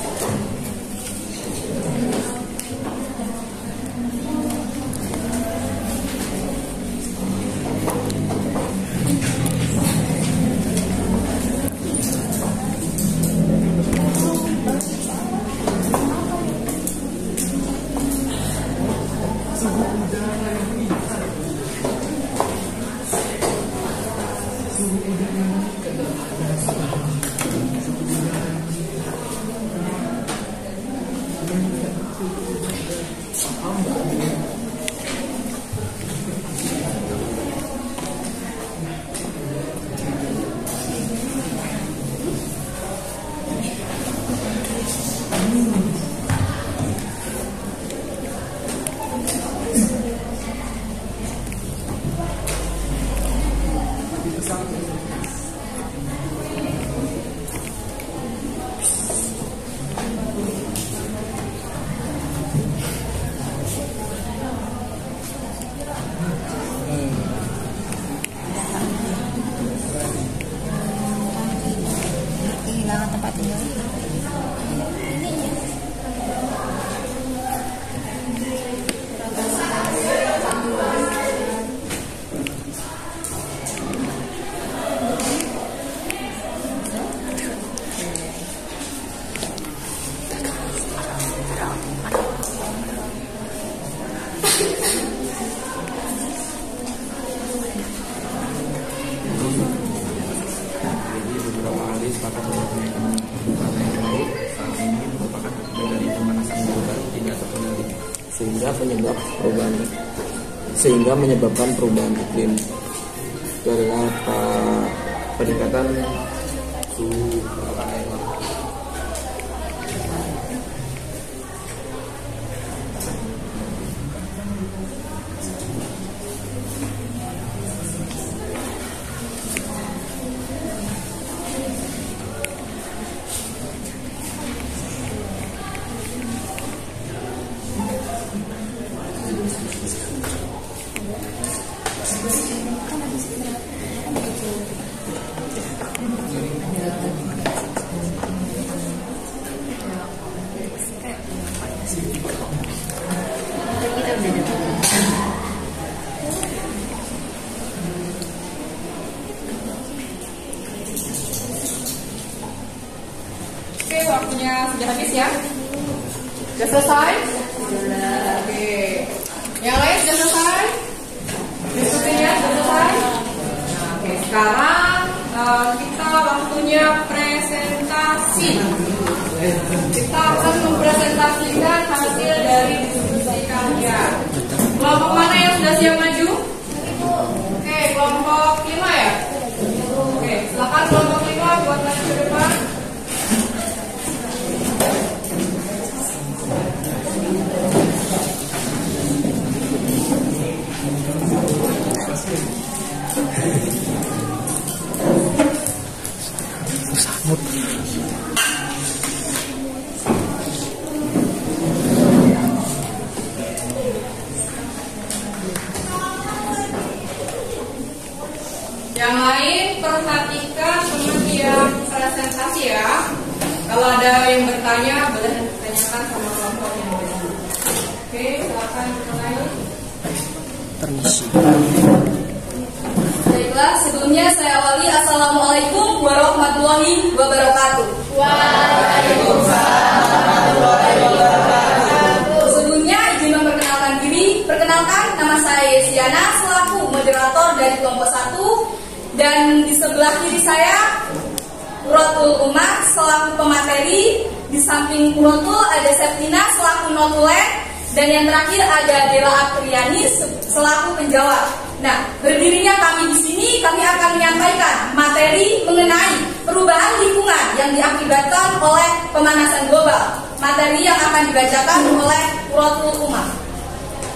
sehingga menyebabkan perubahan iklim karena peningkatan suhu permukaan air laut. Oke, waktunya sudah habis ya. Sudah selesai? Oke. Yang lain sudah selesai? Diskusinya sudah selesai? Nah, oke, sekarang kita waktunya presentasi. Kita akan mempresentasikan hasil dari diskusi kalian. Kelompok mana yang sudah siap maju? Oke, kelompok 5 ya? Oke, silakan kelompok 5 buat maju ke depan. Yang lain perhatikan pengertian presentasi ya. Kalau ada yang bertanya boleh ditanyakan sama kelompok yang lain. Oke, silakan mulai. Baiklah, sebelumnya saya awali. Assalamualaikum warahmatullahi wabarakatuh. Waalaikumsalam warahmatullahi wabarakatuh. Sebelumnya izin memperkenalkan diri. Perkenalkan, nama saya Yesiana selaku moderator dari kelompok 1, dan di sebelah kiri saya Quratul Umar selaku pemateri. Di samping Quratul ada Septina selaku notulen, dan yang terakhir ada Dela Apriani selaku penjawab. Nah, berdirinya kami di sini, kami akan menyampaikan materi mengenai perubahan lingkungan yang diakibatkan oleh pemanasan global. Materi yang akan dibacakan oleh Quratul Umar.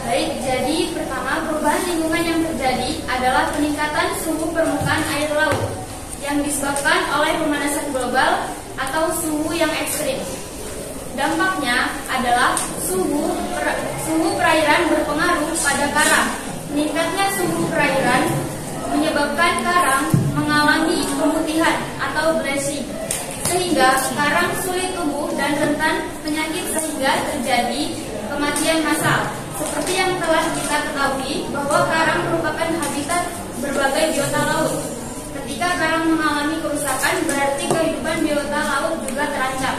Baik, jadi pertama, perubahan lingkungan yang terjadi adalah peningkatan suhu permukaan air laut yang disebabkan oleh pemanasan global atau suhu yang ekstrim. Dampaknya adalah suhu perairan berpengaruh pada karang. Meningkatnya suhu perairan menyebabkan karang mengalami pemutihan atau bleaching, sehingga karang sulit tumbuh dan rentan penyakit sehingga terjadi kematian massal. Seperti yang telah kita ketahui bahwa karang merupakan habitat berbagai biota laut. Ketika karang mengalami kerusakan, berarti kehidupan biota laut juga terancam.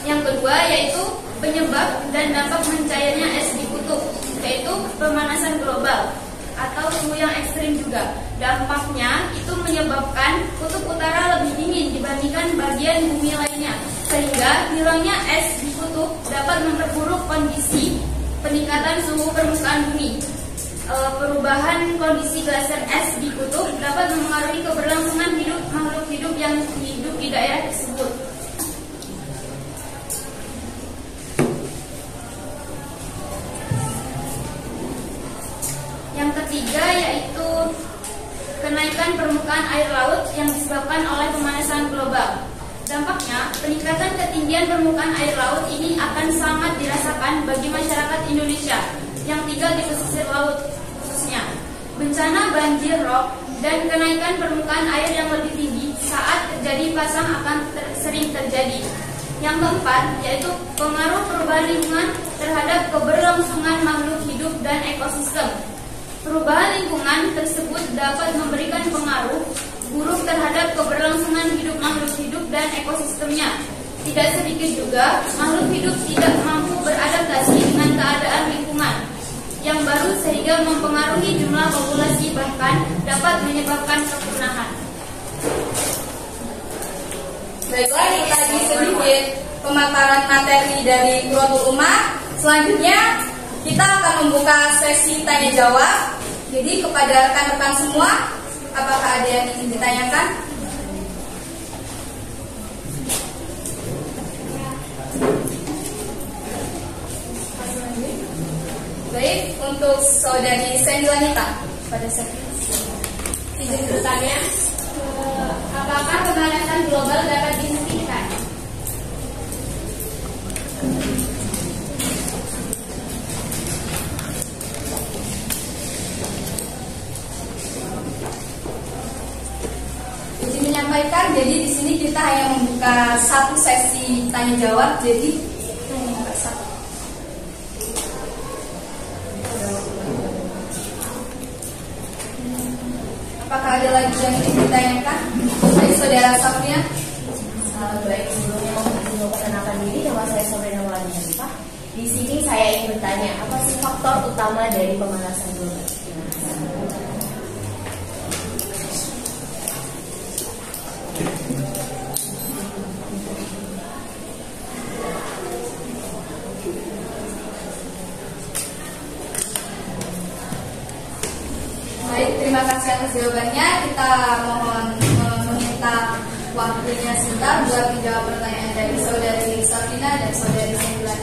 Yang kedua yaitu penyebab dan dampak mencairnya es di kutub, yaitu pemanasan global atau suhu yang ekstrim juga. Dampaknya itu menyebabkan kutub utara lebih dingin dibandingkan bagian bumi lainnya, sehingga hilangnya es di kutub dapat memperburuk kondisi peningkatan suhu permukaan bumi. Perubahan kondisi glaser es di kutub dapat mempengaruhi keberlangsungan hidup makhluk hidup yang hidup di daerah tersebut. Yang ketiga yaitu kenaikan permukaan air laut yang disebabkan oleh pemanasan global. Dampaknya, peningkatan ketinggian permukaan air laut ini akan sangat dirasakan bagi masyarakat Indonesia yang tinggal di pesisir laut khususnya. Bencana banjir rob dan kenaikan permukaan air yang lebih tinggi saat terjadi pasang akan sering terjadi. Yang keempat, yaitu pengaruh perubahan lingkungan terhadap keberlangsungan makhluk hidup dan ekosistem. Perubahan lingkungan tersebut dapat memberikan pengaruh buruk terhadap keberlangsungan hidup makhluk hidup dan ekosistemnya. Tidak sedikit juga makhluk hidup tidak mampu beradaptasi dengan keadaan lingkungan yang baru sehingga mempengaruhi jumlah populasi, bahkan dapat menyebabkan kepunahan. Baiklah, itu tadi sedikit pemaparan materi dari Quratul Ummah. Selanjutnya kita akan membuka sesi tanya jawab. Jadi kepada rekan-rekan semua, apakah ada yang ingin ditanyakan? Baik, untuk saudari Sandy Wanita pada saat Izin bertanya, apakah pemanasan global dapat dihentikan? Izin menyampaikan, jadi di sini kita hanya membuka satu sesi tanya jawab, jadi hanya membuka satu. Apakah ada lagi yang ingin ditanyakan? Baik, saudara Safia. Baik, sebelumnya izin memperkenalkan diri, nama saya Sabrina Maulana Hanifah. Di sini saya ingin bertanya, apa sih faktor utama dari pemanasan global? Baik, terima kasih atas jawabannya. Kita mohon meminta waktunya sebentar buat menjawab pertanyaan dari saudari Safina dan saudari Sembilan.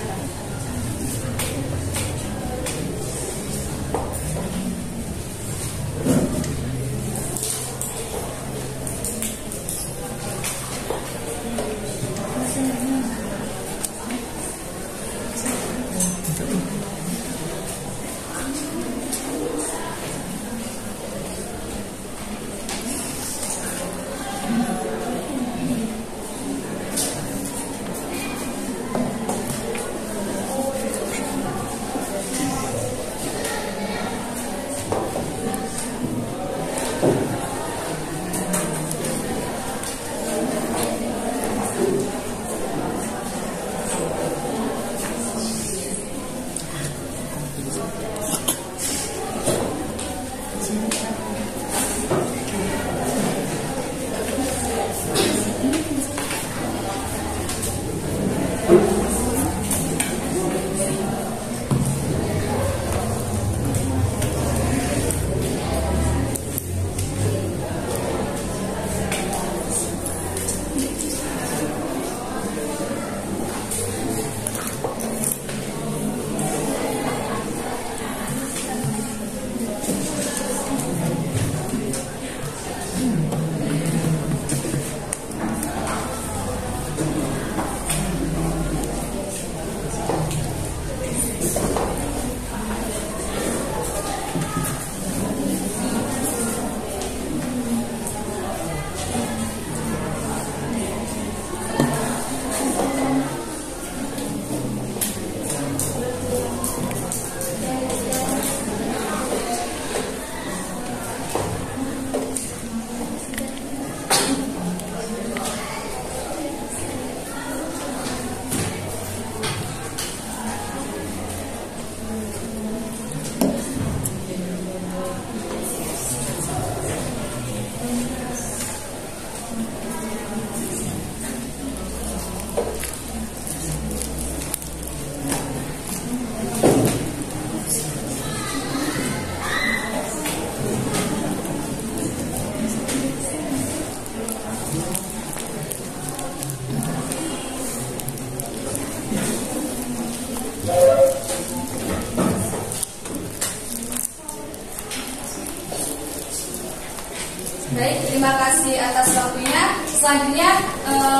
Baik, terima kasih atas waktunya. Selanjutnya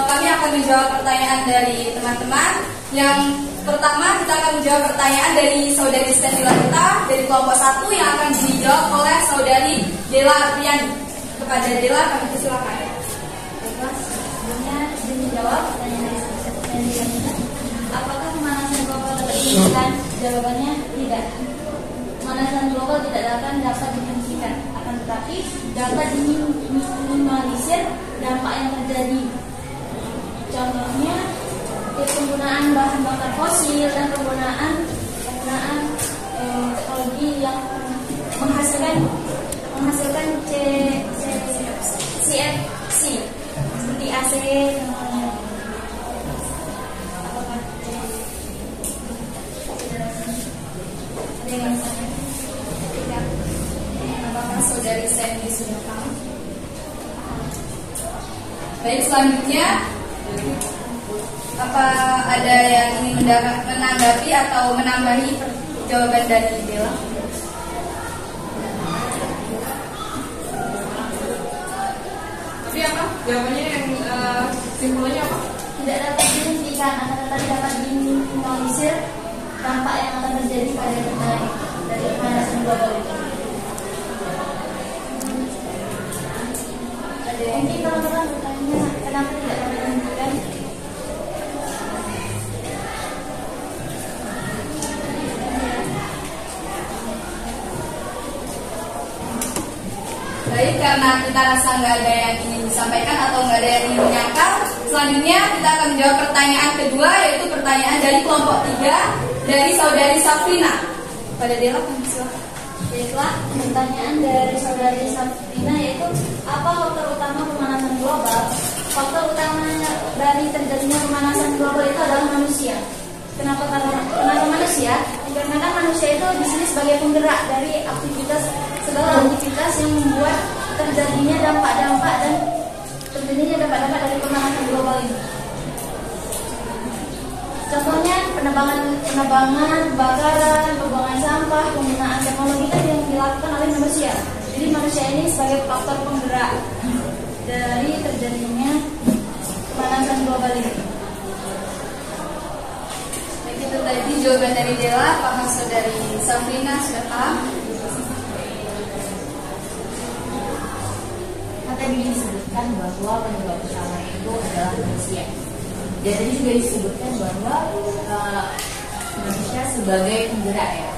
kami akan menjawab pertanyaan dari teman-teman. Yang pertama kita akan menjawab pertanyaan dari saudari Sandy Wanita dari kelompok 1 yang akan dijawab oleh saudari Dela Arfiani. Kepada Dela kami persilakan. Jawabannya tidak. Pemanasan global tidak dapat dihentikan, akan tetapi dapat diminimalisir dampak yang terjadi. Contohnya penggunaan bahan bakar fosil dan penggunaan teknologi yang menghasilkan CFC seperti AC contohnya. Ada yang misalnya tidak, apakah saudari Sandy sudah tahu? Baik, selanjutnya apa ada yang ingin menanggapi atau menambahi jawaban dari Dela? Tapi apa? Jawabannya yang simpulannya apa? Tidak dapat dihentikan, akan tetapi dapat diminimalisir dampak yang akan terjadi pada dari pemanasan global itu. Ada yang mungkin teman-teman bertanya kenapa tidak dapat dihentikan? Baik, karena kita rasa nggak ada yang ingin disampaikan atau nggak ada yang ingin menyangkal, selanjutnya kita akan menjawab pertanyaan kedua, yaitu pertanyaan dari kelompok 3 dari saudari Safrina. Pada Dela, silakan. Baiklah, pertanyaan dari saudari Safrina yaitu apa faktor utama pemanasan global? Faktor utama dari terjadinya pemanasan global itu adalah manusia. Kenapa manusia? Karena manusia itu di sini sebagai penggerak dari segala aktivitas yang membuat terjadinya dampak-dampak dari pemanasan global ini. Contohnya penebangan, kebakaran, pembuangan sampah, penggunaan teknologi tadi yang dilakukan oleh manusia. Jadi manusia ini sebagai faktor penggerak dari terjadinya pemanasan global ini. Baik, itu tadi jawaban dari Dela. Apakah saudari Safrina sudah paham? Tadi disebutkan bahwa penyebab utama itu adalah manusia. Dan tadi juga disebutkan bahwa manusia sebagai penggerak ya.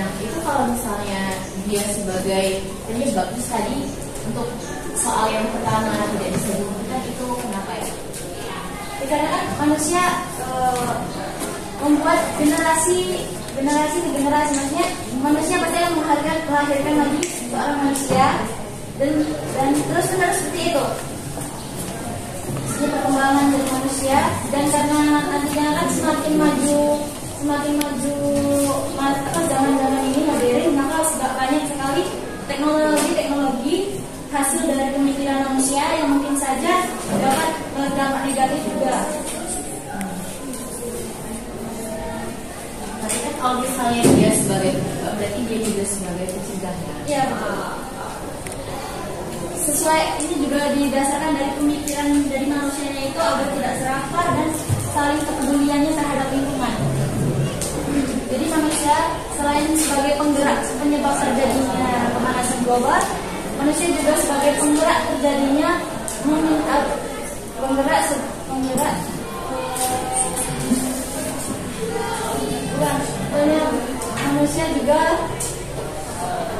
Nah itu kalau misalnya dia sebagai penyebab, terus tadi untuk soal yang pertama tidak disebutkan itu kenapa ya? Karena kan manusia membuat generasi ke generasi, maksudnya manusia pasti yang melahirkan lagi seorang manusia dan terus menerus seperti itu. Ini perkembangan dari manusia, dan karena nantinya kan semakin maju zaman ini modern, maka banyak sekali teknologi hasil dari pemikiran manusia yang mungkin saja dapat berdampak negatif juga. Tapi kan kalau misalnya dia sebagai penyebab, berarti dia juga sebagai pencegahnya. Ya, sesuai ini juga didasarkan dari pemikiran dari manusianya itu agar tidak serakah dan saling kepeduliannya terhadap lingkungan. Jadi manusia selain sebagai penggerak penyebab terjadinya pemanasan global, manusia juga sebagai penggerak terjadinya manusia juga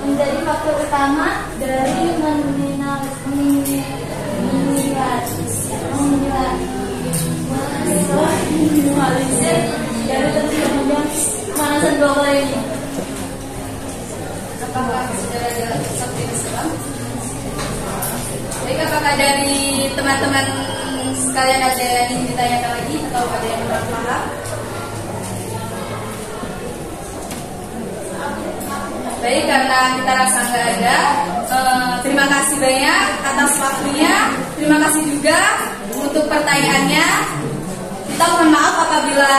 menjadi faktor utama dari minimalisir dari terjadinya pemanasan global ini. Apakah saudara Dela seperti itu? Baik, apakah dari teman-teman sekalian ada yang ingin ditanyakan lagi atau ada yang kurang paham? Baik, karena kita rasa nggak ada, terima kasih banyak atas waktunya. Terima kasih juga untuk pertanyaannya. Kita mohon maaf apabila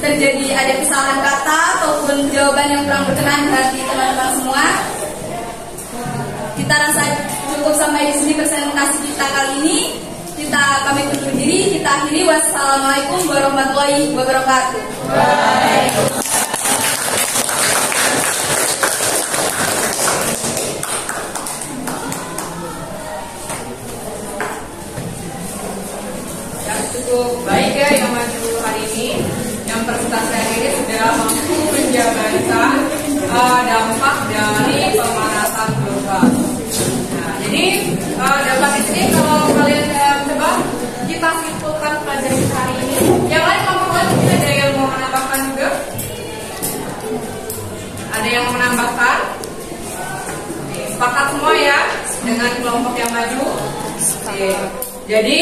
terjadi ada kesalahan kata ataupun jawaban yang kurang berkenan di hati teman-teman semua. Kita rasa cukup sampai di sini presentasi kita kali ini. Kita pamit undur diri. Kita akhiri. Wassalamualaikum warahmatullahi wabarakatuh. Cukup baik ya yang maju hari ini, yang presentasi hari ini sudah dampak dari pemanasan global. Nah, jadi dampak di sini kalau kalian coba kita simpulkan pelajaran hari ini. Yang lain kelompok lain mungkin ada yang mau menambahkan juga? Ada yang mau menambahkan? Oke, sepakat semua ya dengan kelompok yang maju. Oke. Jadi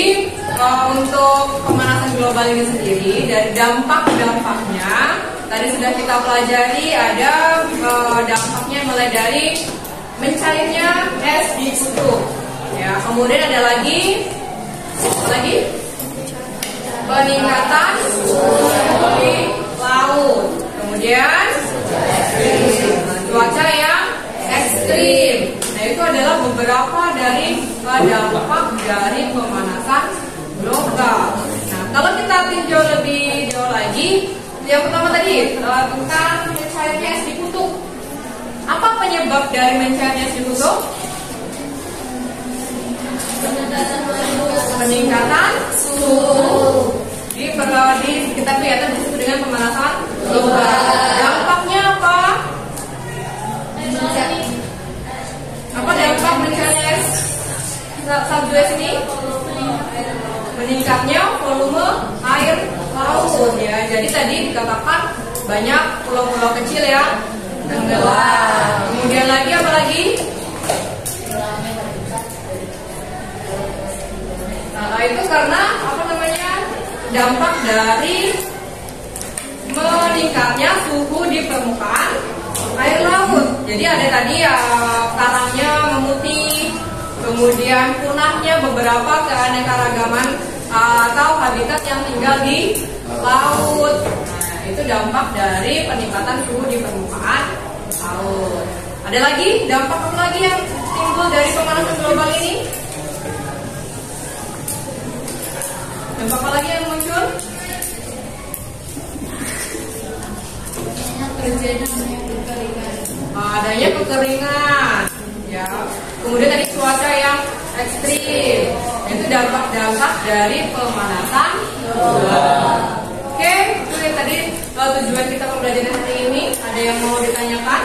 untuk pemanasan global ini sendiri dari dampak-dampaknya tadi sudah kita pelajari. Ada dampaknya mulai dari mencairnya es di kutub. Ya, kemudian ada lagi apa lagi? Peningkatan suhu di laut. Kemudian cuaca yang ekstrim. Nah, itu adalah beberapa dari dampak dari pemanasan global. Nah, kalau kita tinjau lebih jauh lagi, yang pertama tadi tentang mencairnya es di kutub. Apa penyebab dari mencairnya es di kutub? Peningkatan suhu. Di sekitar kelihatan disebut dengan pemanasan global. Dampaknya apa? Apa dampak mencairnya es salju es ini? Meningkatnya volume air laut ya. Jadi tadi dikatakan banyak pulau-pulau kecil yang tenggelam. Kemudian lagi apa lagi? Nah, itu karena apa namanya? Dampak dari meningkatnya suhu di permukaan air laut. Jadi ada tadi ya karangnya memutih, kemudian punahnya beberapa keanekaragaman atau habitat yang tinggal di laut. Nah, itu dampak dari peningkatan suhu di permukaan laut. Ada lagi dampak apa lagi yang timbul dari pemanasan global ini? Dampak apa lagi yang muncul? Adanya kekeringan, ya. Kemudian tadi cuaca yang ekstrim, itu dampak-dampak dari pemanasan global. Oke, itu yang tadi tujuan kita pembelajaran hari ini. Ada yang mau ditanyakan?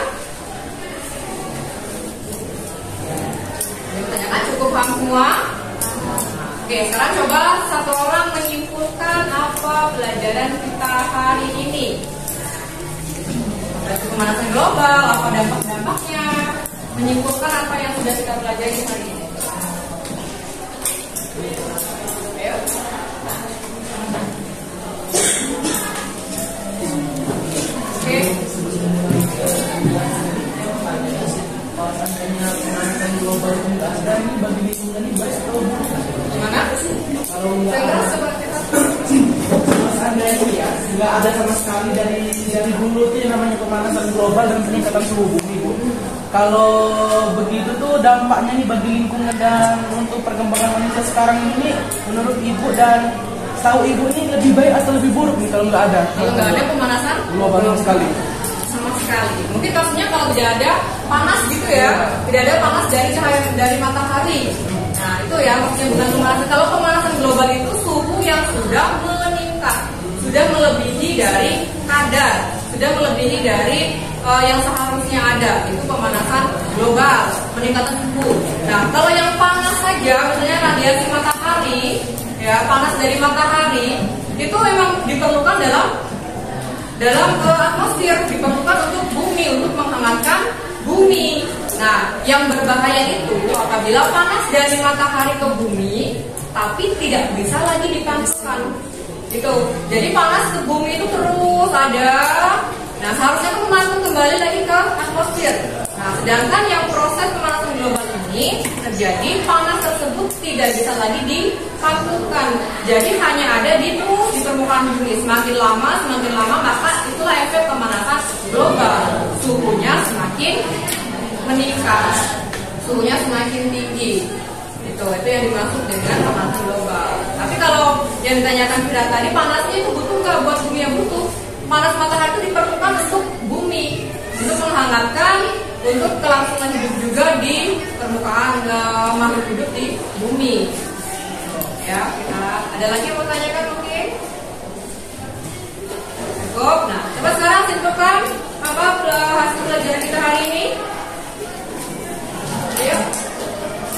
Ditanyakan cukup paham semua? Oke, sekarang coba satu orang menyimpulkan apa pelajaran kita hari ini. Berarti pemanasan global, apa dampak-dampaknya, menyimpulkan apa yang sudah kita pelajari hari ini. Ayo. Oke. Pemanasan global ini ada ini bagi lingkungan ini baik atau buruk? Gimana? Kalau seandainya ya nggak ada sama sekali dari dulu itu yang namanya pemanasan global dan peningkatan suhu bumi, Bu. Kalau begitu tuh dampaknya nih bagi lingkungan dan untuk perkembangan manusia sekarang ini, menurut Ibu dan tahu Ibu ini lebih baik atau lebih buruk nih kalau nggak ada? Kalau nggak ada pemanasan global sama sekali. Sama sekali. Mungkin maksudnya kalau tidak ada panas gitu ya, tidak ada panas dari cahaya dari matahari. Nah itu ya maksudnya bukan pemanasan. Kalau pemanasan global itu suhu yang sudah meningkat, sudah melebihi dari kadar, sudah melebihi dari yang seharusnya ada. Itu pemanasan global, peningkatan suhu. Nah kalau yang panas saja, misalnya radiasi matahari, ya panas dari matahari, itu memang diperlukan dalam atmosfer, diperlukan untuk bumi, untuk menghangatkan bumi. Nah, yang berbahaya itu apabila panas dari matahari ke bumi, tapi tidak bisa lagi dipantulkan. Gitu. Jadi panas ke bumi itu terus ada. Nah, seharusnya itu memantul kembali lagi ke atmosfer. Nah, sedangkan yang proses pemanasan global ini terjadi, panas tersebut tidak bisa lagi dipantulkan. Jadi hanya ada di permukaan bumi. Semakin lama maka itulah efek pemanasan global. Suhunya semakin meningkat, suhunya semakin tinggi. Itu yang dimaksud dengan pemanasan global. Tapi kalau yang ditanyakan Fira tadi, panasnya itu butuh nggak buat bumi? yang butuh? Panas matahari itu diperlukan untuk bumi, untuk menghangatkan, untuk kelangsungan hidup juga di permukaan makhluk hidup di bumi. Ya, kita ada lagi yang mau tanyakan mungkin? Cukup. Nah, coba sekarang simpulkan apa hasil pelajaran kita hari ini? Ayo,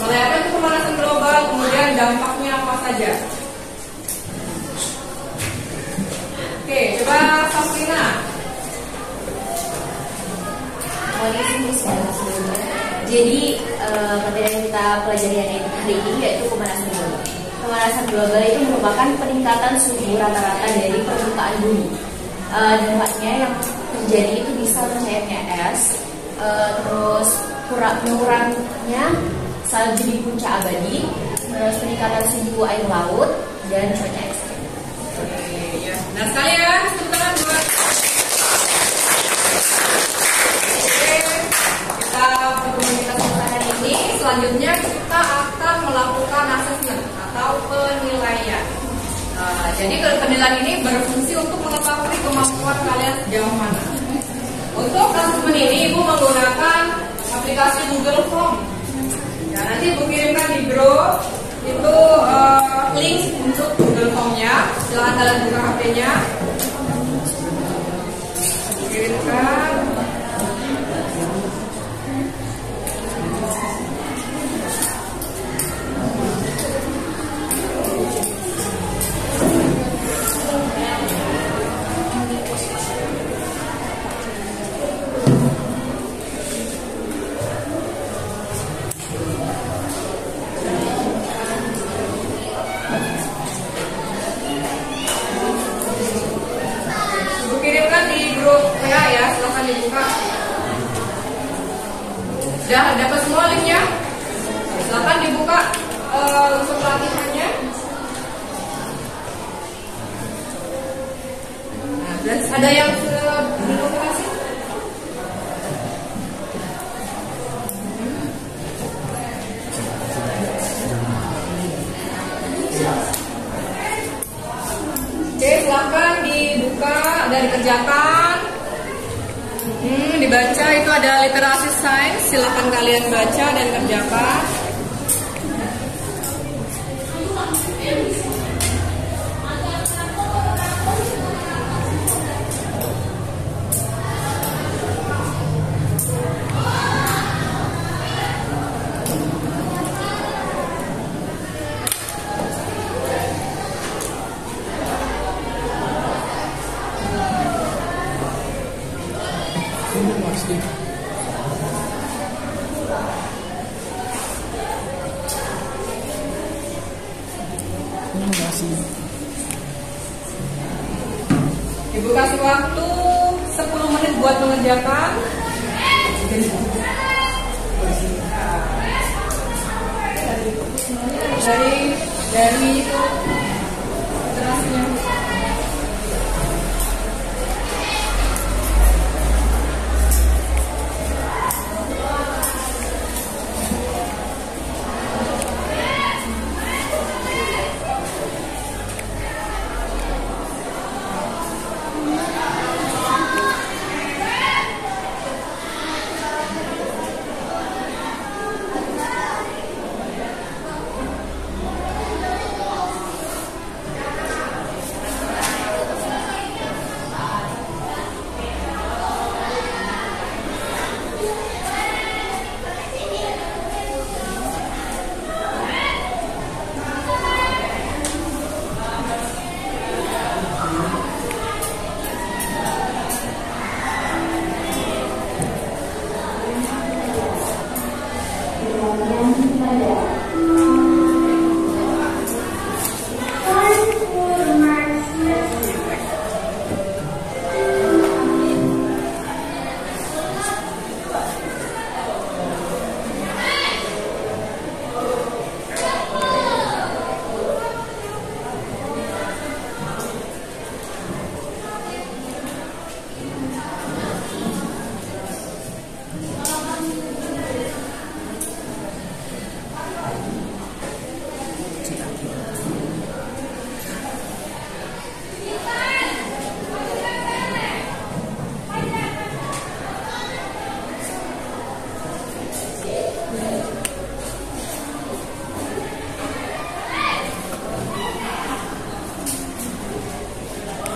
melihatkan pemanasan global, kemudian dampaknya apa saja. Oke, coba Sabrina. Jadi materi yang kita pelajari hari ini yaitu pemanasan global. Pemanasan global itu merupakan peningkatan suhu rata-rata dari permukaan bumi. Dampaknya yang terjadi itu bisa mencairnya es, terus mengurangnya salju di puncak abadi, terus peningkatan suhu air laut dan cuaca ekstrim. Nah sekali ya, tepuk tangan buat. Kita berkomunikasi hari ini. Selanjutnya kita akan melakukan assessment atau penilaian. Jadi penilaian ini berfungsi untuk mengetahui kemampuan kalian sejauh mana. Untuk assessment ini Ibu menggunakan aplikasi Google Form. Ya, nanti Ibu kirimkan di grup itu link untuk Google Form-nya. Silahkan kalian buka HP-nya. Kirimkan. Sudah dapat semua linknya? Silahkan dibuka untuk pelatihannya. Nah, dan ada yang belum kasih? Oke, silahkan dibuka dan dikerjakan. Dibaca itu ada literasi sains, silakan kalian baca dan kerjakan. Ibu kasih waktu 10 menit buat mengerjakan. Dari itu literasinya.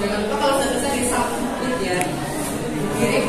Jangan lupa kalau sudah selesai di submit ya, kirim.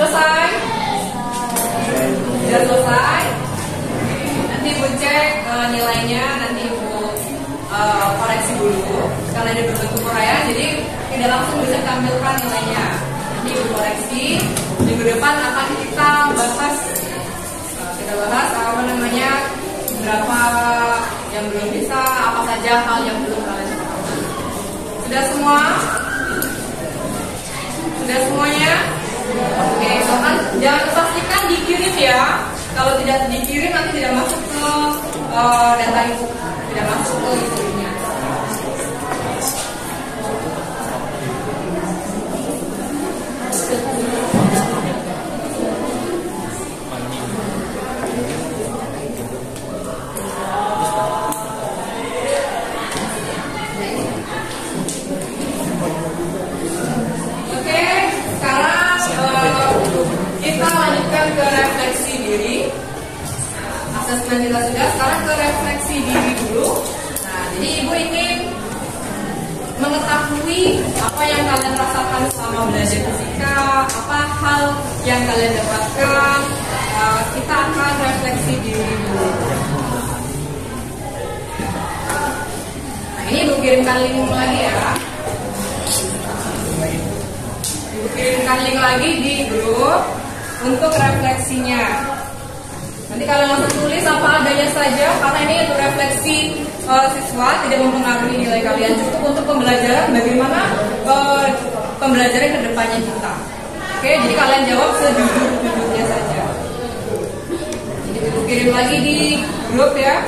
Selesai? Sudah selesai? Nanti Ibu cek nilainya, nanti Ibu koreksi dulu. Karena ada berbentuk uraian, jadi tidak langsung bisa tampilkan nilainya. Nanti Ibu koreksi. Minggu depan akan kita bahas apa namanya, berapa yang belum bisa, apa saja hal yang belum kalian ketahui. Sudah semua? Sudah semuanya? Oke, soalnya jangan pastikan dikirim ya. Kalau tidak dikirim nanti tidak masuk ke data itu, tidak masuk ke isinya. Ke refleksi diri, asesmen kita sudah, sekarang ke refleksi diri dulu. Nah, jadi Ibu ingin mengetahui apa yang kalian rasakan selama belajar fisika, apa hal yang kalian dapatkan. Kita akan refleksi diri dulu. Nah, ini Ibu kirimkan link lagi ya. Ibu kirimkan link lagi di grup untuk refleksinya. Nanti kalian langsung tulis apa adanya saja, karena ini untuk refleksi siswa, tidak mempengaruhi nilai kalian, cukup untuk pembelajaran bagaimana pembelajaran kedepannya kita. Oke, jadi kalian jawab sejujur-jujurnya saja. Jadi Ibu kirim lagi di grup ya.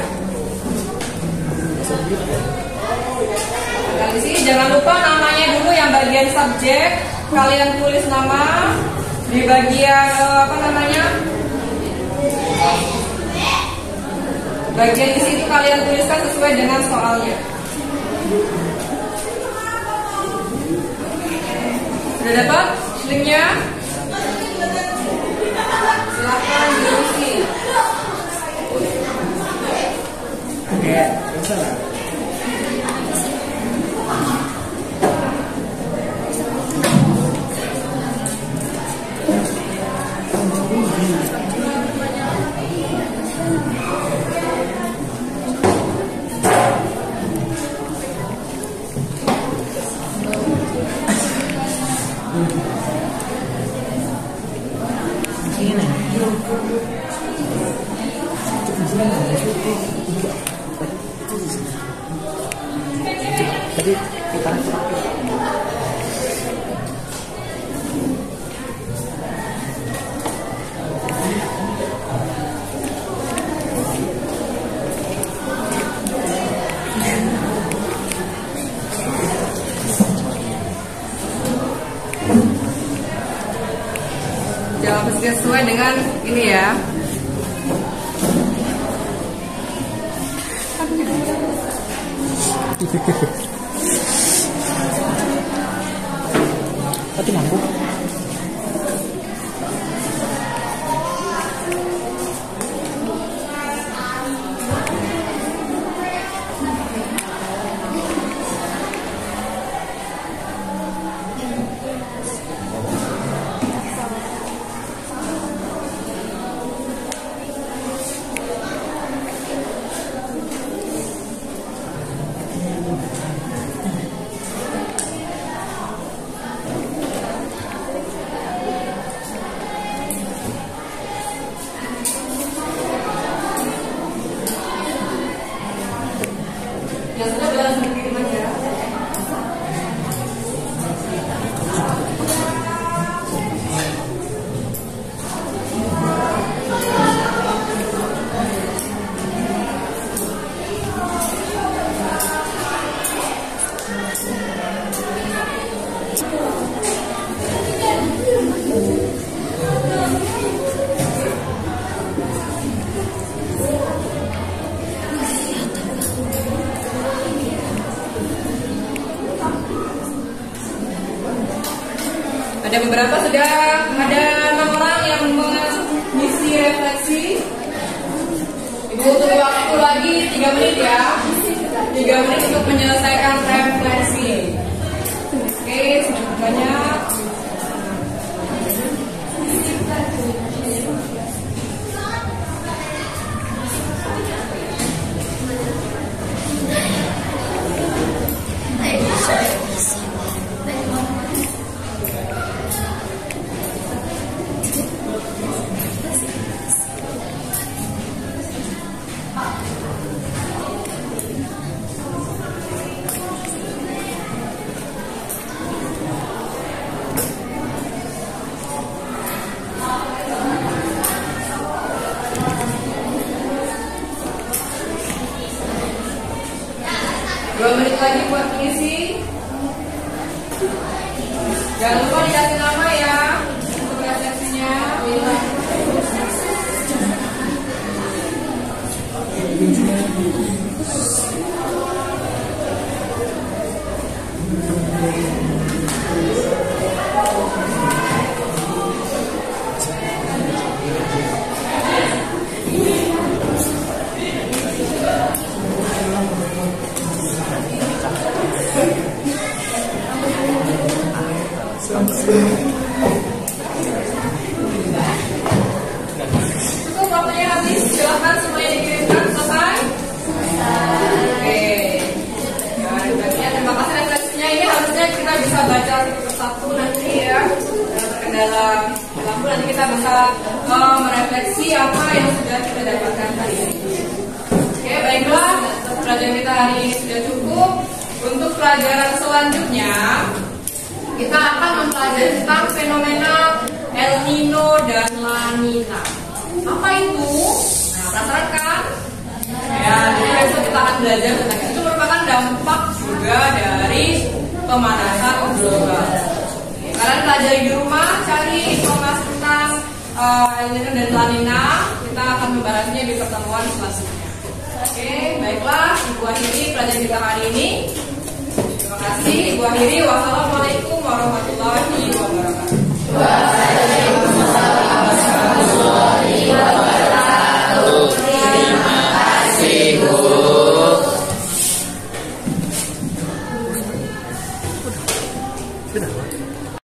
Nah, di sini jangan lupa namanya dulu yang bagian subjek, kalian tulis nama. Di bagian apa namanya? Bagian di situ kalian tuliskan sesuai dengan soalnya. Sudah dapat linknya? Silakan diisi. Oke, bisa. Tadi kita jawab sesuai dengan ini ya. Mati lampu. Yang sudah bilang kirim aja. Ada beberapa sudah, ada 6 orang yang mengisi refleksi. Ibu tunggu waktu lagi 3 menit ya. 3 menit untuk menyelesaikan refleksi. Oke, sedikit banyak. Menit lagi buat mengisi. Jangan lupa dikasih nama ya untuk refleksinya. Cukup, waktunya habis. Silakan semuanya dikirimkan. Selesai? Oke. Ya, terima kasih refleksinya. Ini harusnya kita bisa baca satu nanti ya. Terkendala lampu nanti kita bisa merefleksi apa yang sudah kita dapatkan hari ini. Oke, baiklah. Pelajaran kita hari ini sudah cukup. Untuk pelajaran selanjutnya kita akan mempelajari tentang fenomena El Nino dan La Nina. Apa itu? Nah, penasaran kan? Ya, jadi besok kita akan belajar tentang itu. Itu merupakan dampak juga dari pemanasan global. Kalian pelajari di rumah, cari informasi tentang El Nino dan La Nina. Kita akan membahasnya di pertemuan selanjutnya. Oke, baiklah. Ibu akhiri pelajaran kita hari ini. Terima kasih, Ibu akhiri. Wassalamualaikum warahmatullahi wabarakatuh. Waalaikumsalam warahmatullahi wabarakatuh. Terima kasih, Bu. Sudah.